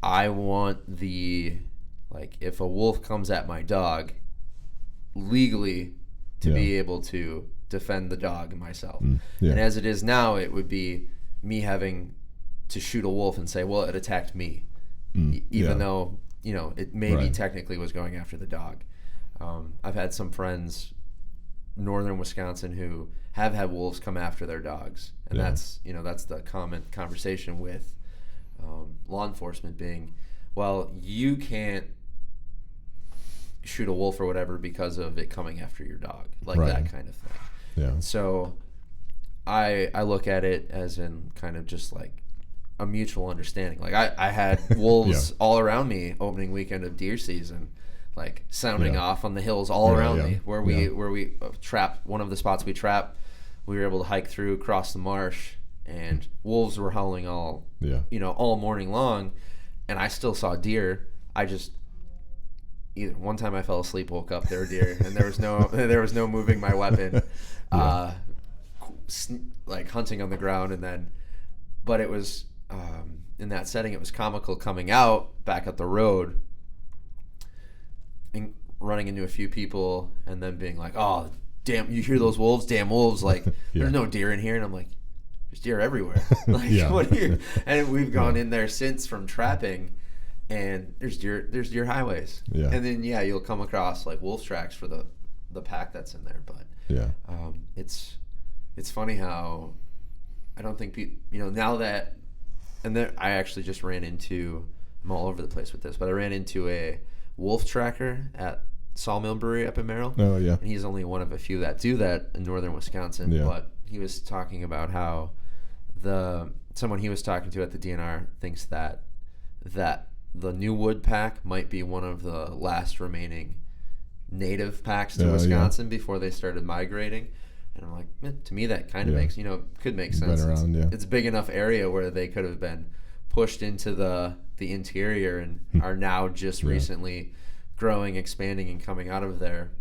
I want if a wolf comes at my dog, legally to be able to defend the dog and myself. And as it is now, it would be me having to shoot a wolf and say, well, it attacked me, even though, it maybe technically was going after the dog. I've had some friends, northern Wisconsin, who have had wolves come after their dogs, and that's the common conversation with law enforcement being, well, you can't shoot a wolf or whatever because of it coming after your dog, like that kind of thing. So I look at it as in kind of just like a mutual understanding. Like I had wolves all around me opening weekend of deer season, like sounding off on the hills all around me where we trapped. One of the spots we trapped, we were able to hike through, across the marsh, and wolves were howling all morning long, and I still saw deer. One time I fell asleep, woke up, there were deer, and there was no moving my weapon, like hunting on the ground, but it was in that setting, it was comical coming out back up the road and running into a few people and then being like, oh, damn, you hear those wolves? Damn wolves. Like, there's no deer in here. And I'm like, there's deer everywhere. Like, what are you? And we've gone in there since from trapping, and there's deer highways. And then, you'll come across like wolf tracks for the pack that's in there. But it's funny how I don't think people, now that, and then I actually just ran into, I'm all over the place with this, but I ran into a wolf tracker at Sawmill Brewery up in Merrill. Oh, yeah. And he's only one of a few that do that in northern Wisconsin. But he was talking about how someone he was talking to at the DNR thinks that the New Wood pack might be one of the last remaining native packs to Wisconsin before they started migrating. And I'm like, to me that kind of makes, could make sense. It's a big enough area where they could have been pushed into the interior and are now just recently growing, expanding, and coming out of there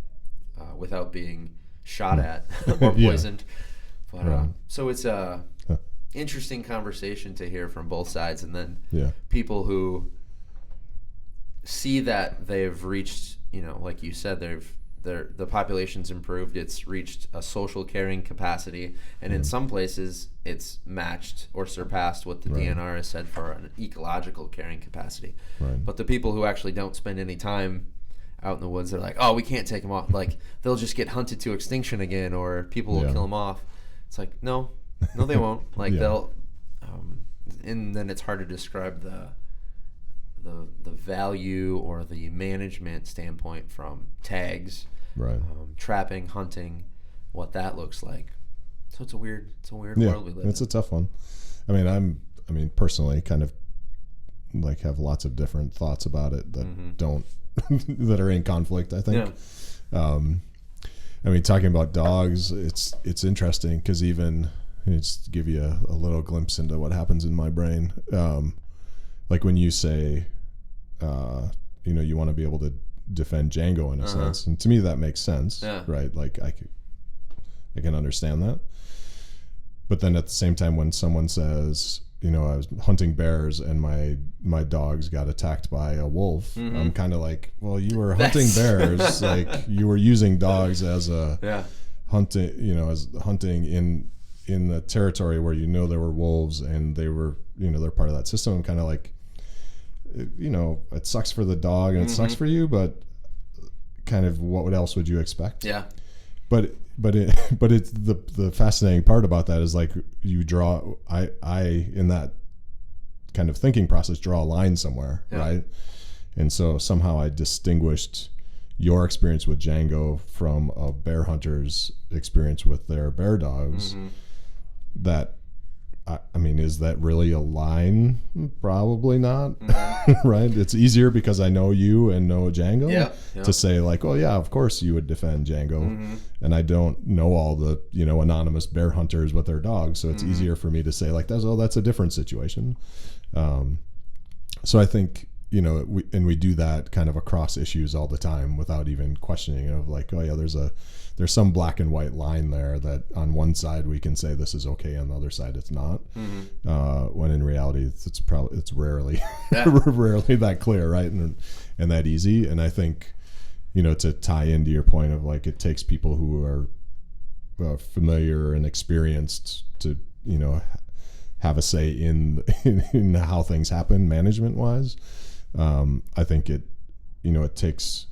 without being shot at or poisoned. But Right. so it's a interesting conversation to hear from both sides, and then Yeah. people who see that they've reached, like you said, the population's improved. It's reached a social carrying capacity, and in some places, it's matched or surpassed what the DNR has said for an ecological carrying capacity. Right. But the people who actually don't spend any time out in the woods, they're like, oh, we can't take them off. Like, they'll just get hunted to extinction again, or people will kill them off. It's like, no, they won't. Like, they'll, and then it's hard to describe the value or the management standpoint from tags, Right. Trapping, hunting, what that looks like. So it's a weird world we live in. It's a tough one. I mean, personally, kind of like have lots of different thoughts about it that don't that are in conflict, I think. Yeah. I mean, talking about dogs, it's interesting because even just to give you a little glimpse into what happens in my brain. Like when you say, you want to be able to defend Django in a sense, and to me that makes sense, right? Like I can understand that. But then at the same time, when someone says, I was hunting bears and my dogs got attacked by a wolf, I'm kind of like, well, you were hunting bears, like you were using dogs as a hunting, as hunting in the territory where there were wolves and they were, they're part of that system. I'm kind of like, it sucks for the dog and it sucks for you, but kind of what else would you expect? Yeah. But it's the fascinating part about that is like you draw, I in that kind of thinking process draw a line somewhere, right? And so somehow I distinguished your experience with Django from a bear hunter's experience with their bear dogs. That, I mean, is that really a line? Probably not, right? It's easier because I know you and know Django to say like, oh yeah, of course you would defend Django. And I don't know all the, anonymous bear hunters with their dogs. So it's easier for me to say like, that's a different situation. So I think, we do that kind of across issues all the time without even questioning of like, oh yeah, there's some black and white line there that on one side we can say this is okay, on the other side it's not. When in reality it's rarely rarely that clear, right? And that easy. And I think, to tie into your point of like it takes people who are familiar and experienced to have a say in how things happen management wise. I think it takes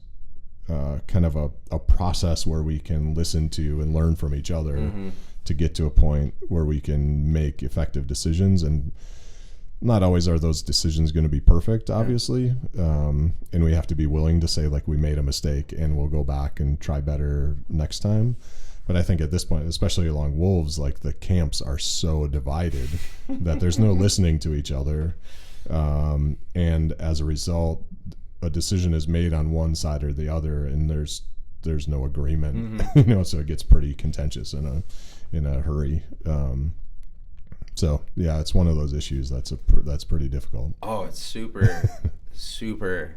kind of a process where we can listen to and learn from each other to get to a point where we can make effective decisions. And not always are those decisions going to be perfect, obviously. And we have to be willing to say like we made a mistake and we'll go back and try better next time. But I think at this point, especially along wolves, like the camps are so divided that there's no listening to each other. And as a result, a decision is made on one side or the other, and there's no agreement, so it gets pretty contentious in a hurry. So yeah, it's one of those issues that's pretty difficult. Oh, it's super, super.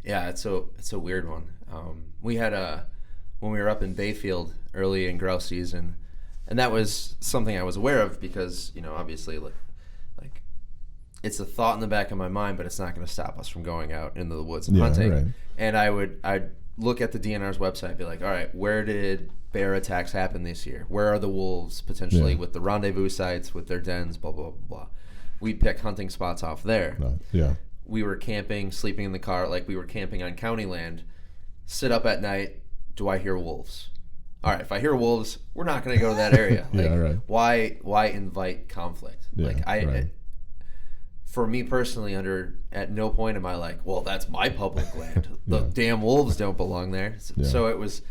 Yeah, it's a weird one. We had when we were up in Bayfield early in grouse season, and that was something I was aware of because obviously like it's a thought in the back of my mind, but it's not going to stop us from going out into the woods and hunting. Right. And I'd look at the DNR's website and be like, all right, where did bear attacks happen this year? Where are the wolves potentially with the rendezvous sites, with their dens, blah, blah, blah, blah. We'd pick hunting spots off there. We were camping, sleeping in the car, like we were camping on county land, sit up at night, do I hear wolves? All right, if I hear wolves, we're not going to go to that area. Like, why invite conflict? For me personally, at no point am I like, well, that's my public land. The damn wolves don't belong there. So it was,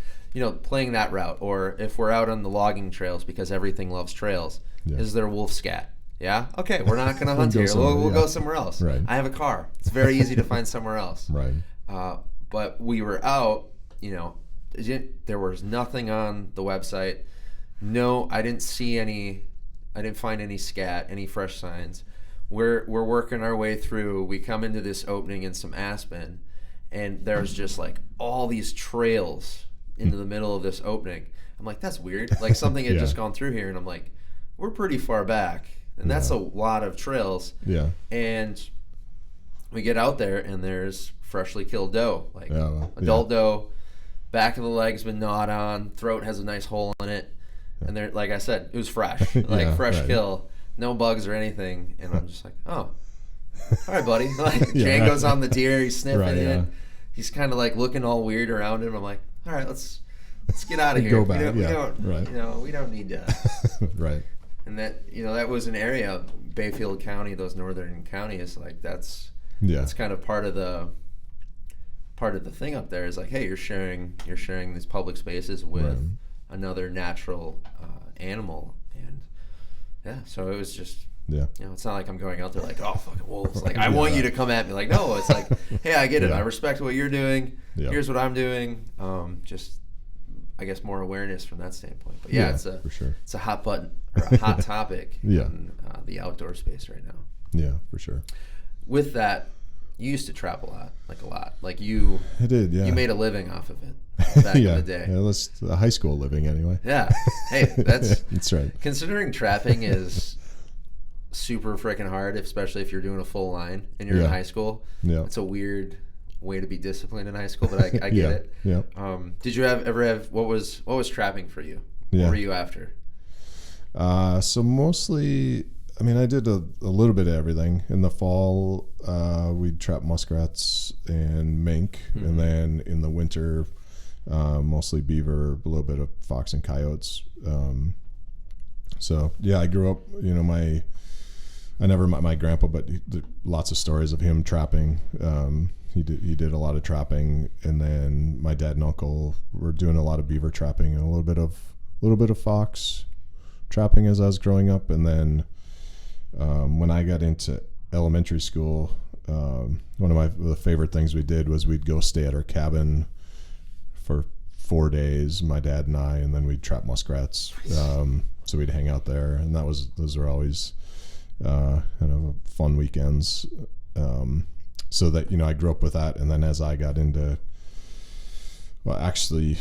playing that route. Or if we're out on the logging trails, because everything loves trails, is there wolf scat? Yeah? Okay, we're not going to hunt here. We'll go somewhere else. Right. I have a car. It's very easy to find somewhere else. Right. But we were out, there was nothing on the website. No, I didn't find any scat, any fresh signs. We're working our way through. We come into this opening in some aspen, and there's just like all these trails into the middle of this opening. I'm like, that's weird. Like something had just gone through here, and I'm like, we're pretty far back, and that's a lot of trails. Yeah. And we get out there, and there's freshly killed doe, like adult yeah. doe, back of the leg's been gnawed on, throat has a nice hole in it, and there, like I said, it was fresh, like fresh kill, no bugs or anything, and I'm just like, oh, all right, buddy. Like Django's on the deer, he's sniffing it, he's kind of like looking all weird around him. I'm like, all right, let's get out of here. Go back. We don't need to. Right. And that, that was an area, Bayfield County, those northern counties, like that's kind of part of the thing up there is like, hey, you're sharing these public spaces with another natural animal, and so it was just it's not like I'm going out there like, oh, fucking wolves, like I want you to come at me, like, no, it's like, hey, I get it, I respect what you're doing, here's what I'm doing, just I guess more awareness from that standpoint. But it's a for sure. It's a hot button or a hot topic in the outdoor space right now. Yeah, for sure. With that, you used to trap a lot. Like you. I did. Yeah. You made a living off of it back in the day. Yeah, that's a high school living anyway. Yeah. Hey, that's right. Considering trapping is super freaking hard, especially if you're doing a full line and you're in high school. Yeah. It's a weird way to be disciplined in high school, but I get it. Yeah. Did you ever have what was trapping for you? What were you after? So mostly, I mean, I did a little bit of everything. In the fall, we'd trap muskrats and mink, and then in the winter, mostly beaver, a little bit of fox and coyotes. So I grew up. I never met my grandpa, but lots of stories of him trapping. He did a lot of trapping, and then my dad and uncle were doing a lot of beaver trapping and a little bit of fox trapping as I was growing up. And then when I got into elementary school, one of the favorite things we did was we'd go stay at our cabin for 4 days, my dad and I, and then we'd trap muskrats. So we'd hang out there, and those were always kind of fun weekends. So that, I grew up with that. And then as I got into, actually,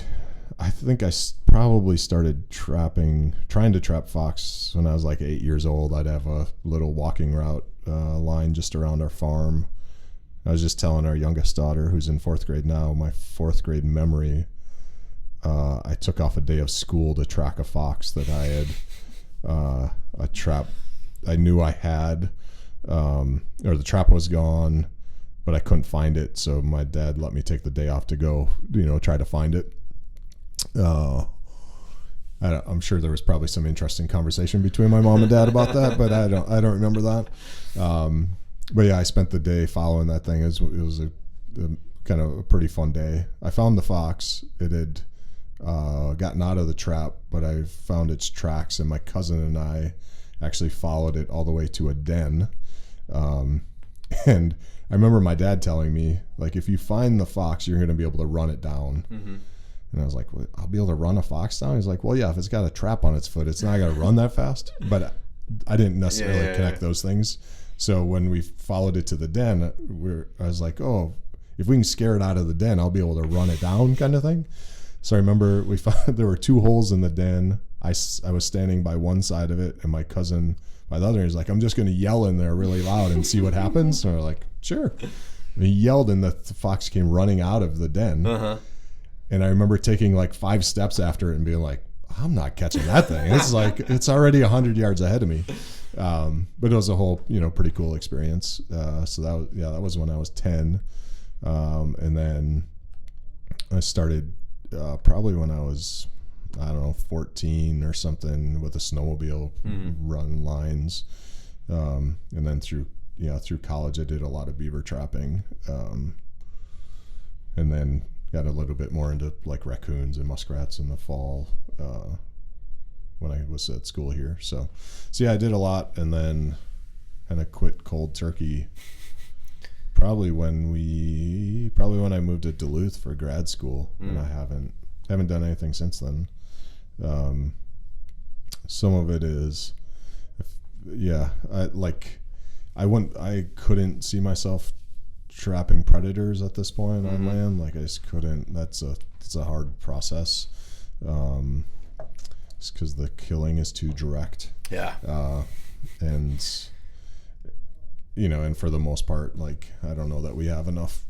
I think I probably started trying to trap fox when I was like 8 years old. I'd have a little walking route line just around our farm. I was just telling our youngest daughter, who's in 4th grade now, my 4th grade memory, I took off a day of school to track a fox that I had, a trap I knew I had, or the trap was gone, but I couldn't find it. So my dad let me take the day off to go, try to find it. I'm sure there was probably some interesting conversation between my mom and dad about that, but I don't remember that. But yeah, I spent the day following that thing. It was a kind of a pretty fun day. I found the fox. It had gotten out of the trap, but I found its tracks, and my cousin and I actually followed it all the way to a den. And I remember my dad telling me, like, if you find the fox, you're going to be able to run it down. Mm-hmm. And I was like, well, I'll be able to run a fox down? He's like, well, yeah, if it's got a trap on its foot, it's not going to run that fast. But I didn't necessarily connect those things. So when we followed it to the den, I was like, oh, if we can scare it out of the den, I'll be able to run it down, kind of thing. So I remember we found there were 2 holes in the den. I was standing by one side of it, and my cousin by the other. He's like, I'm just going to yell in there really loud and see what happens. And we're like, sure. And he yelled, and the fox came running out of the den. Uh-huh. And I remember taking like 5 steps after it and being like, I'm not catching that thing. It's like, it's already 100 yards ahead of me. But it was a whole, pretty cool experience. So that was when I was 10. And then I started probably when I was, 14 or something, with a snowmobile, run lines. And then through college, I did a lot of beaver trapping. And then got a little bit more into like raccoons and muskrats in the fall, when I was at school here. So yeah, I did a lot, and then kind of quit cold turkey probably when I moved to Duluth for grad school, and I haven't done anything since then. Some of it is, I couldn't see myself trapping predators at this point on land. Like, I just couldn't. It's a hard process. because the killing is too direct. Yeah. And and for the most part, like, I don't know that we have enough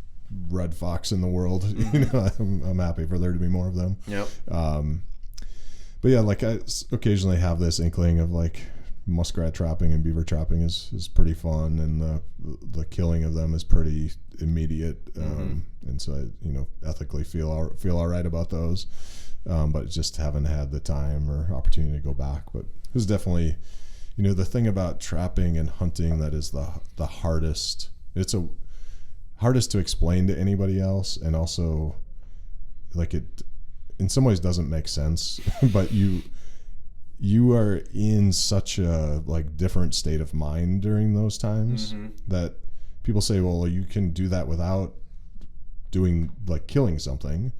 red fox in the world. I'm happy for there to be more of them. Yep. But yeah, like, I occasionally have this inkling of like muskrat trapping and beaver trapping is pretty fun, and the killing of them is pretty immediate. And so I ethically feel all right about those, but just haven't had the time or opportunity to go back. But it was definitely, the thing about trapping and hunting that is the hardest. It's hardest to explain to anybody else, and also, like, it in some ways doesn't make sense. But you are in such a like different state of mind during those times that people say, well, you can do that without doing, like, killing something.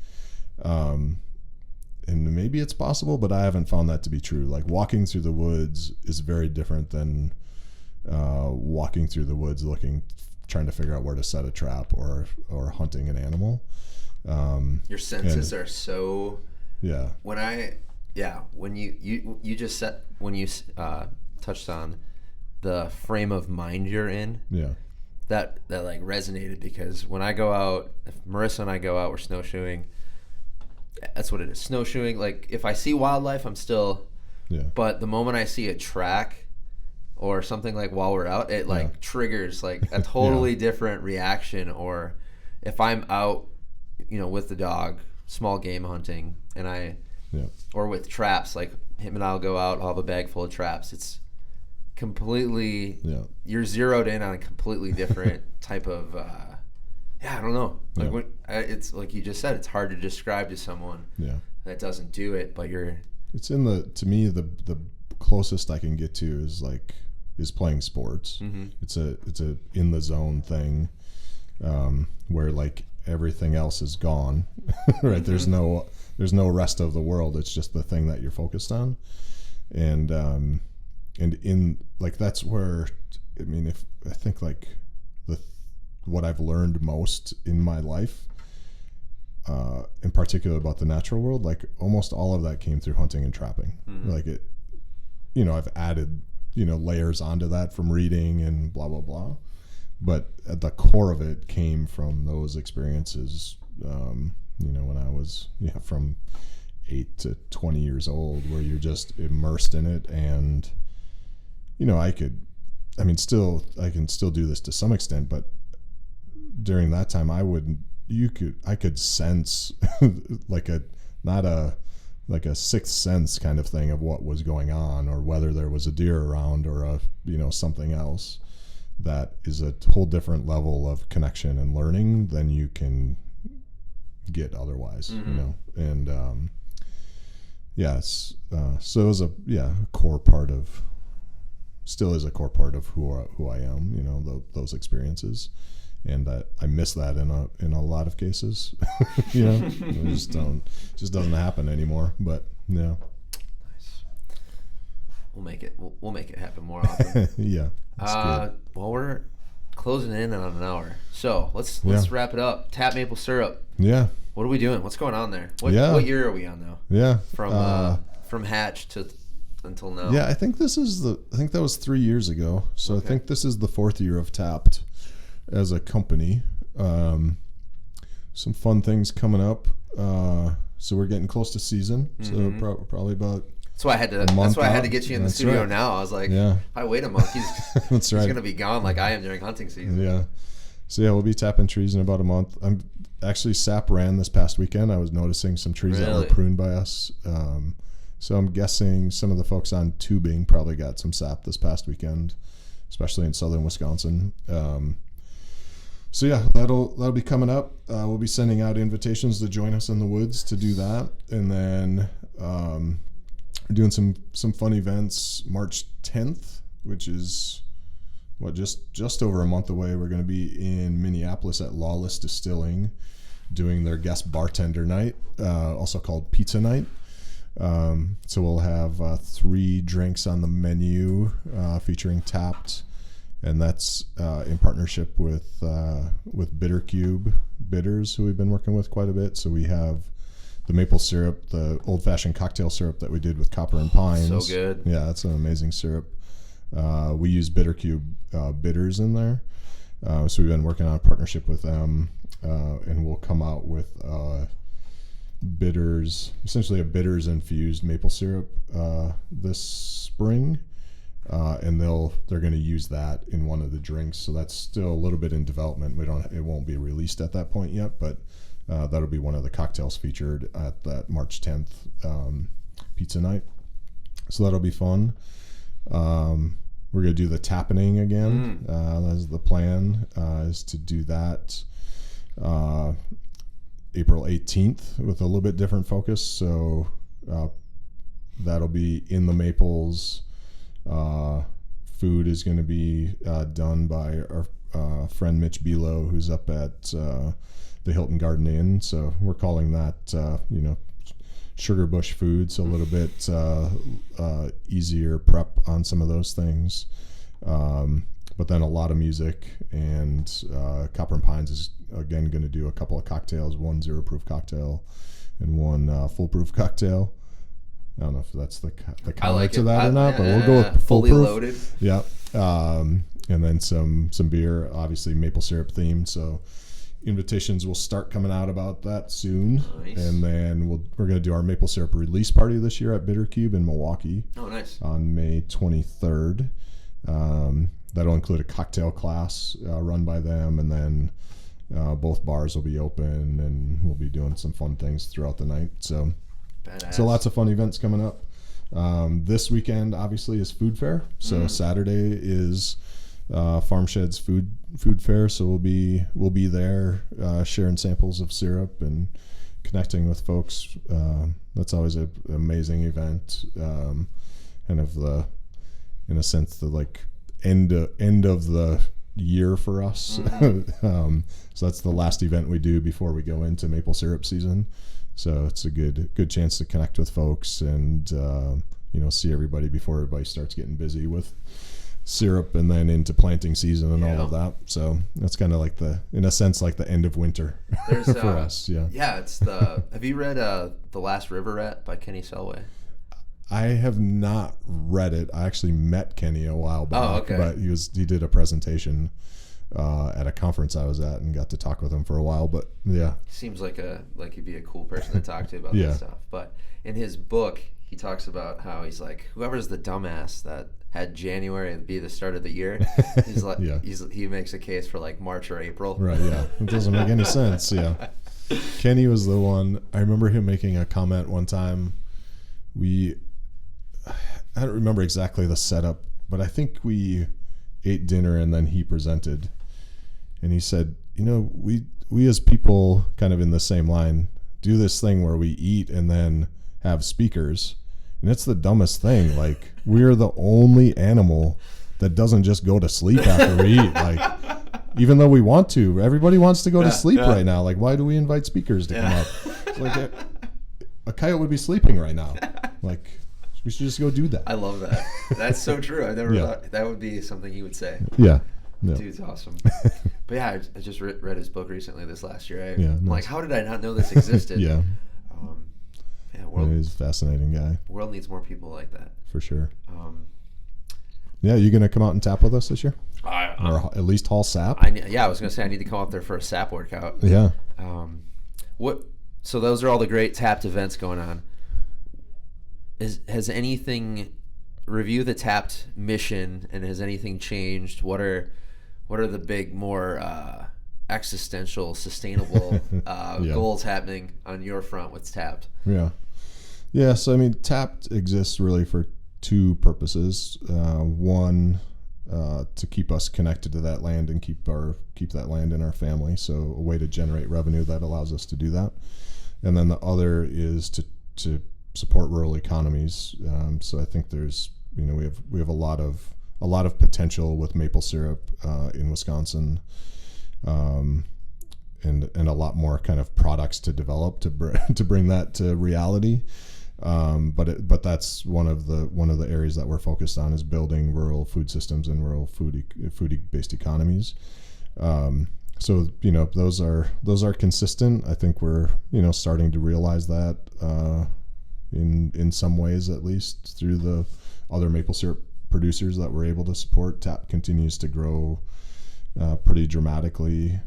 And maybe it's possible, but I haven't found that to be true. Like, walking through the woods is very different than walking through the woods trying to figure out where to set a trap or hunting an animal. Your senses are so... Yeah. When you just said, when you touched on the frame of mind you're in, that like resonated, because when I go out, if Marissa and I go out, we're snowshoeing. That's what it is, snowshoeing. Like, if I see wildlife, I'm still, but the moment I see a track or something, like, while we're out, it like triggers like a totally different reaction. Or if I'm out, with the dog, small game hunting, and or with traps, like him and I'll go out, I'll have a bag full of traps. It's completely, you're zeroed in on a completely different type of, I don't know. Like, it's like you just said, it's hard to describe to someone that doesn't do it, but it's to me, the closest I can get to is playing sports. It's a in the zone thing, where, like, everything else is gone, right? There's no rest of the world. It's just the thing that you're focused on. And in, like, that's where, I mean, if I think, like, what I've learned most in my life, in particular about the natural world, like, almost all of that came through hunting and trapping. Like, it, I've added, layers onto that from reading and blah, blah, blah. But at the core of it came from those experiences, when I was from 8 to 20 years old, where you're just immersed in it. And I can still do this to some extent, but during that time I could sense like a sixth sense kind of thing of what was going on, or whether there was a deer around, or something else. That is a whole different level of connection and learning than you can get otherwise, and so it was a core part of, still is a core part of who I am, those experiences, and I miss that in a lot of cases. It just doesn't happen anymore. But Nice. We'll make it happen more often. Well, we're closing in on an hour, so let's wrap it up. Tap maple syrup. Yeah. What are we doing? What's going on there? What year are we on now? Yeah. From hatch to until now. Yeah, I think that was 3 years ago. So okay. I think this is the 4th year of Tapped as a company. Some fun things coming up. So we're getting close to season. So probably about. That's why I had to get you in the studio now. I was like, if I wait a month, he's going to be gone like I am during hunting season. Yeah. So we'll be tapping trees in about a month. I'm actually, sap ran this past weekend. I was noticing some trees that were pruned by us. So I'm guessing some of the folks on tubing probably got some sap this past weekend, especially in southern Wisconsin. So that'll be coming up. We'll be sending out invitations to join us in the woods to do that. And then we're doing some fun events March 10th, which is just over a month away. We're going to be in Minneapolis at Lawless Distilling doing their guest bartender night, also called Pizza Night. So we'll have 3 drinks on the menu featuring Tapped, and that's in partnership with Bitter Cube Bitters, who we've been working with quite a bit. So we have the maple syrup, the old-fashioned cocktail syrup that we did with Copper and Pines. So good. Yeah, that's an amazing syrup. We use BitterCube bitters in there. So we've been working on a partnership with them, and we'll come out with bitters, essentially a bitters infused maple syrup this spring. And they're going to use that in one of the drinks. So that's still a little bit in development. It won't be released at that point yet, but that'll be one of the cocktails featured at that March 10th pizza night. So that'll be fun. We're going to do the tapping again. That's the plan, is to do that April 18th with a little bit different focus. So that'll be in the Maples. Food is going to be done by our friend Mitch Below, who's up at the Hilton Garden Inn. So we're calling that, Sugar Bush food. So a little bit easier prep on some of those things. But then a lot of music, and Copper and Pines is again going to do a couple of cocktails, one 0-proof cocktail and one full-proof cocktail. I don't know if that's the counter to that or not, but we'll go with fully full-proof. Loaded. Yeah. And then some beer, obviously maple syrup themed. So invitations will start coming out about that soon. Nice. And then we're going to do our maple syrup release party this year at BitterCube in Milwaukee. Oh, nice. On May 23rd. That'll include a cocktail class run by them, and then both bars will be open, and we'll be doing some fun things throughout the night. So. Badass. So lots of fun events coming up. This weekend, obviously, is food fair. So Saturday is Farm Shed's food fair. So we'll be there sharing samples of syrup and connecting with folks. That's always an amazing event. Kind of in a sense, the like end of the year for us. So that's the last event we do before we go into maple syrup season. So it's a good chance to connect with folks and see everybody before everybody starts getting busy with syrup and then into planting season and all of that. So that's kind of like in a sense, like the end of winter for us. Yeah. Yeah. It's have you read The Last River Rat by Kenny Selway? I have not read it. I actually met Kenny a while back. Oh, okay. But he did a presentation at a conference I was at and got to talk with him for a while. But yeah, seems like he'd be a cool person to talk to about this stuff. But in his book, he talks about how he's like, whoever's the dumbass that had January be the start of the year, he's like, he makes a case for like March or April. Right. Yeah. It doesn't make any sense. Yeah. Kenny was the one. I remember him making a comment one time. I don't remember exactly the setup, but I think we ate dinner and then he presented. And he said, we as people kind of in the same line do this thing where we eat and then have speakers. And it's the dumbest thing. Like, we're the only animal that doesn't just go to sleep after we eat. Like, even though we want to, everybody wants to go to sleep right now. Like, why do we invite speakers to come up? It's like a coyote would be sleeping right now. Like, we should just go do that. I love that. That's so true. I never thought that would be something he would say. Yeah. Dude's awesome. But yeah, I just read his book recently this last year. I'm nice. like, how did I not know this existed? Yeah. He's a fascinating guy. The world needs more people like that. For sure. Yeah, you going to come out and tap with us this year? Or at least haul sap? I was going to say I need to come out there for a sap workout. Yeah. So those are all the great Tapped events going on. Has anything, review the Tapped mission, and has anything changed? What are the big, more existential, sustainable goals happening on your front with Tapped? Yeah. So I mean, Tapped exists really for two purposes. One, to keep us connected to that land and keep that land in our family. So a way to generate revenue that allows us to do that. And then the other is to support rural economies. So I think there's we have a lot of potential with maple syrup in Wisconsin, and a lot more kind of products to develop to bring that to reality. But that's one of the areas that we're focused on is building rural food systems and rural food based economies. So those are consistent. I think we're starting to realize that in some ways, at least through the other maple syrup producers that we're able to support. TAP continues to grow pretty dramatically,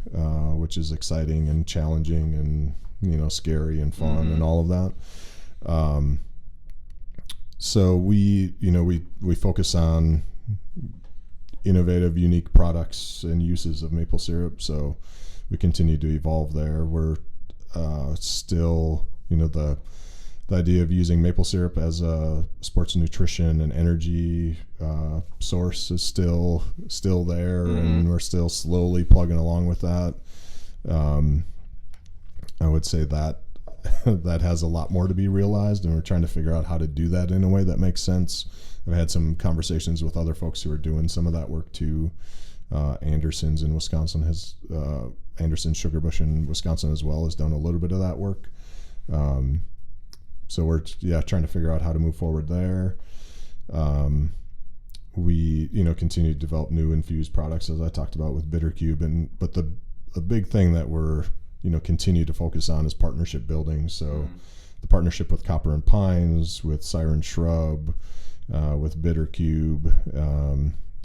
which is exciting and challenging and scary and fun and all of that. So we focus on innovative, unique products and uses of maple syrup. So we continue to evolve there. We're still, the idea of using maple syrup as a sports nutrition and energy source is still there, and we're still slowly plugging along with that. I would say that that has a lot more to be realized, and we're trying to figure out how to do that in a way that makes sense. I've had some conversations with other folks who are doing some of that work too. Anderson's in Wisconsin Anderson's Sugarbush in Wisconsin as well has done a little bit of that work. So we're trying to figure out how to move forward there. We continue to develop new infused products, as I talked about with Bitter Cube, but the big thing that we're continue to focus on is partnership building. So the partnership with Copper and Pines, with Siren Shrub, with Bitter Cube.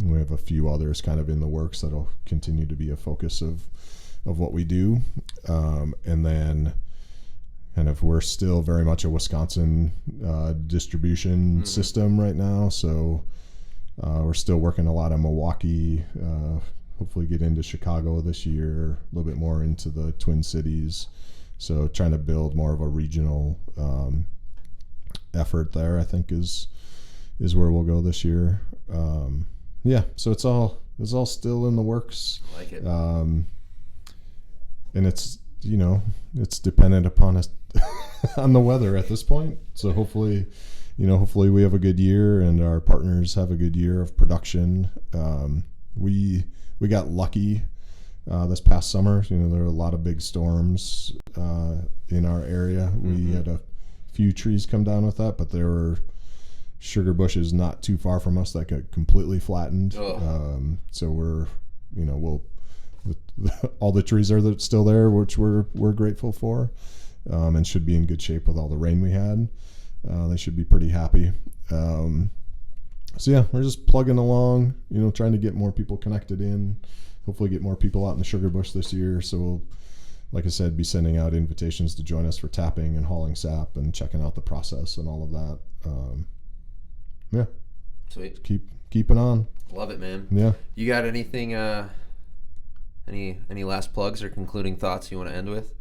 We have a few others kind of in the works that'll continue to be a focus of what we do. And then kind of we're still very much a Wisconsin distribution system right now. So we're still working a lot on Milwaukee, hopefully get into Chicago this year, a little bit more into the Twin Cities. So trying to build more of a regional effort there, I think is where we'll go this year. So it's all still in the works. I like it. And it's it's dependent upon us on the weather at this point. So hopefully we have a good year and our partners have a good year of production. We got lucky this past summer. There were a lot of big storms in our area. We had a few trees come down with that, but there were sugar bushes not too far from us that got completely flattened. So we're all the trees are still there, which we're grateful for, and should be in good shape with all the rain we had. They should be pretty happy. We're just plugging along, trying to get more people connected in, hopefully get more people out in the sugar bush this year. So we'll, like I said, be sending out invitations to join us for tapping and hauling sap and checking out the process and all of that. Sweet. Keeping on. Love it, man. Yeah. You got anything, any last plugs or concluding thoughts you want to end with?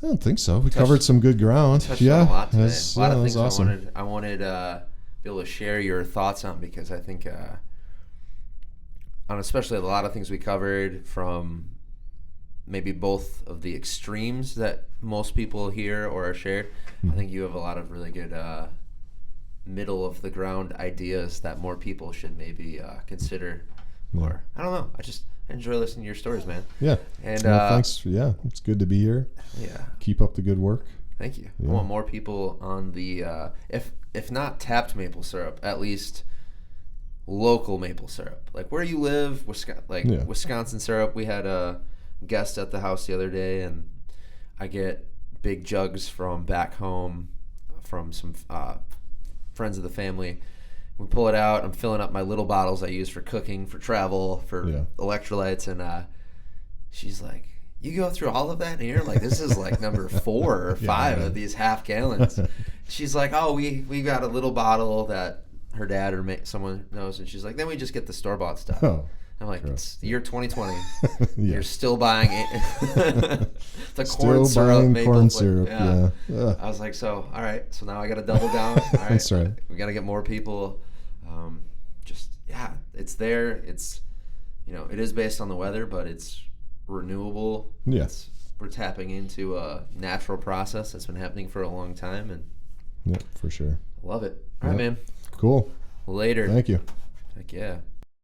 I don't think so. We covered some good ground. Touched on a lot today. A lot of things awesome. I wanted be able to share your thoughts on, because I think on especially a lot of things we covered, from maybe both of the extremes that most people hear or are shared. I think you have a lot of really good middle of the ground ideas that more people should maybe consider. Or I don't know. I enjoy listening to your stories, man. Yeah. And thanks. Yeah, it's good to be here. Yeah. Keep up the good work. Thank you. Yeah. I want more people on the if not tapped maple syrup, at least local maple syrup. Like where you live, Wisconsin syrup. We had a guest at the house the other day, and I get big jugs from back home from some friends of the family. We pull it out. I'm filling up my little bottles I use for cooking, for travel, for electrolytes, and she's like, "You go through all of that in here? Like this is like number 4 or 5 of these half gallons." She's like, "Oh, we got a little bottle that her dad or someone knows," and she's like, "Then we just get the store-bought stuff." Oh, I'm like, "It's the year 2020. Yeah. You're still buying the Still corn syrup, buying maple corn flavor." syrup. Yeah. I was like, "So, all right. So now I got to double down. All right, That's right. We got to get more people." It's there. It's it is based on the weather, but it's renewable. Yes. We're tapping into a natural process that's been happening for a long time, and Yeah, for sure. I love it. All right, man. Cool. Later. Thank you. Heck yeah.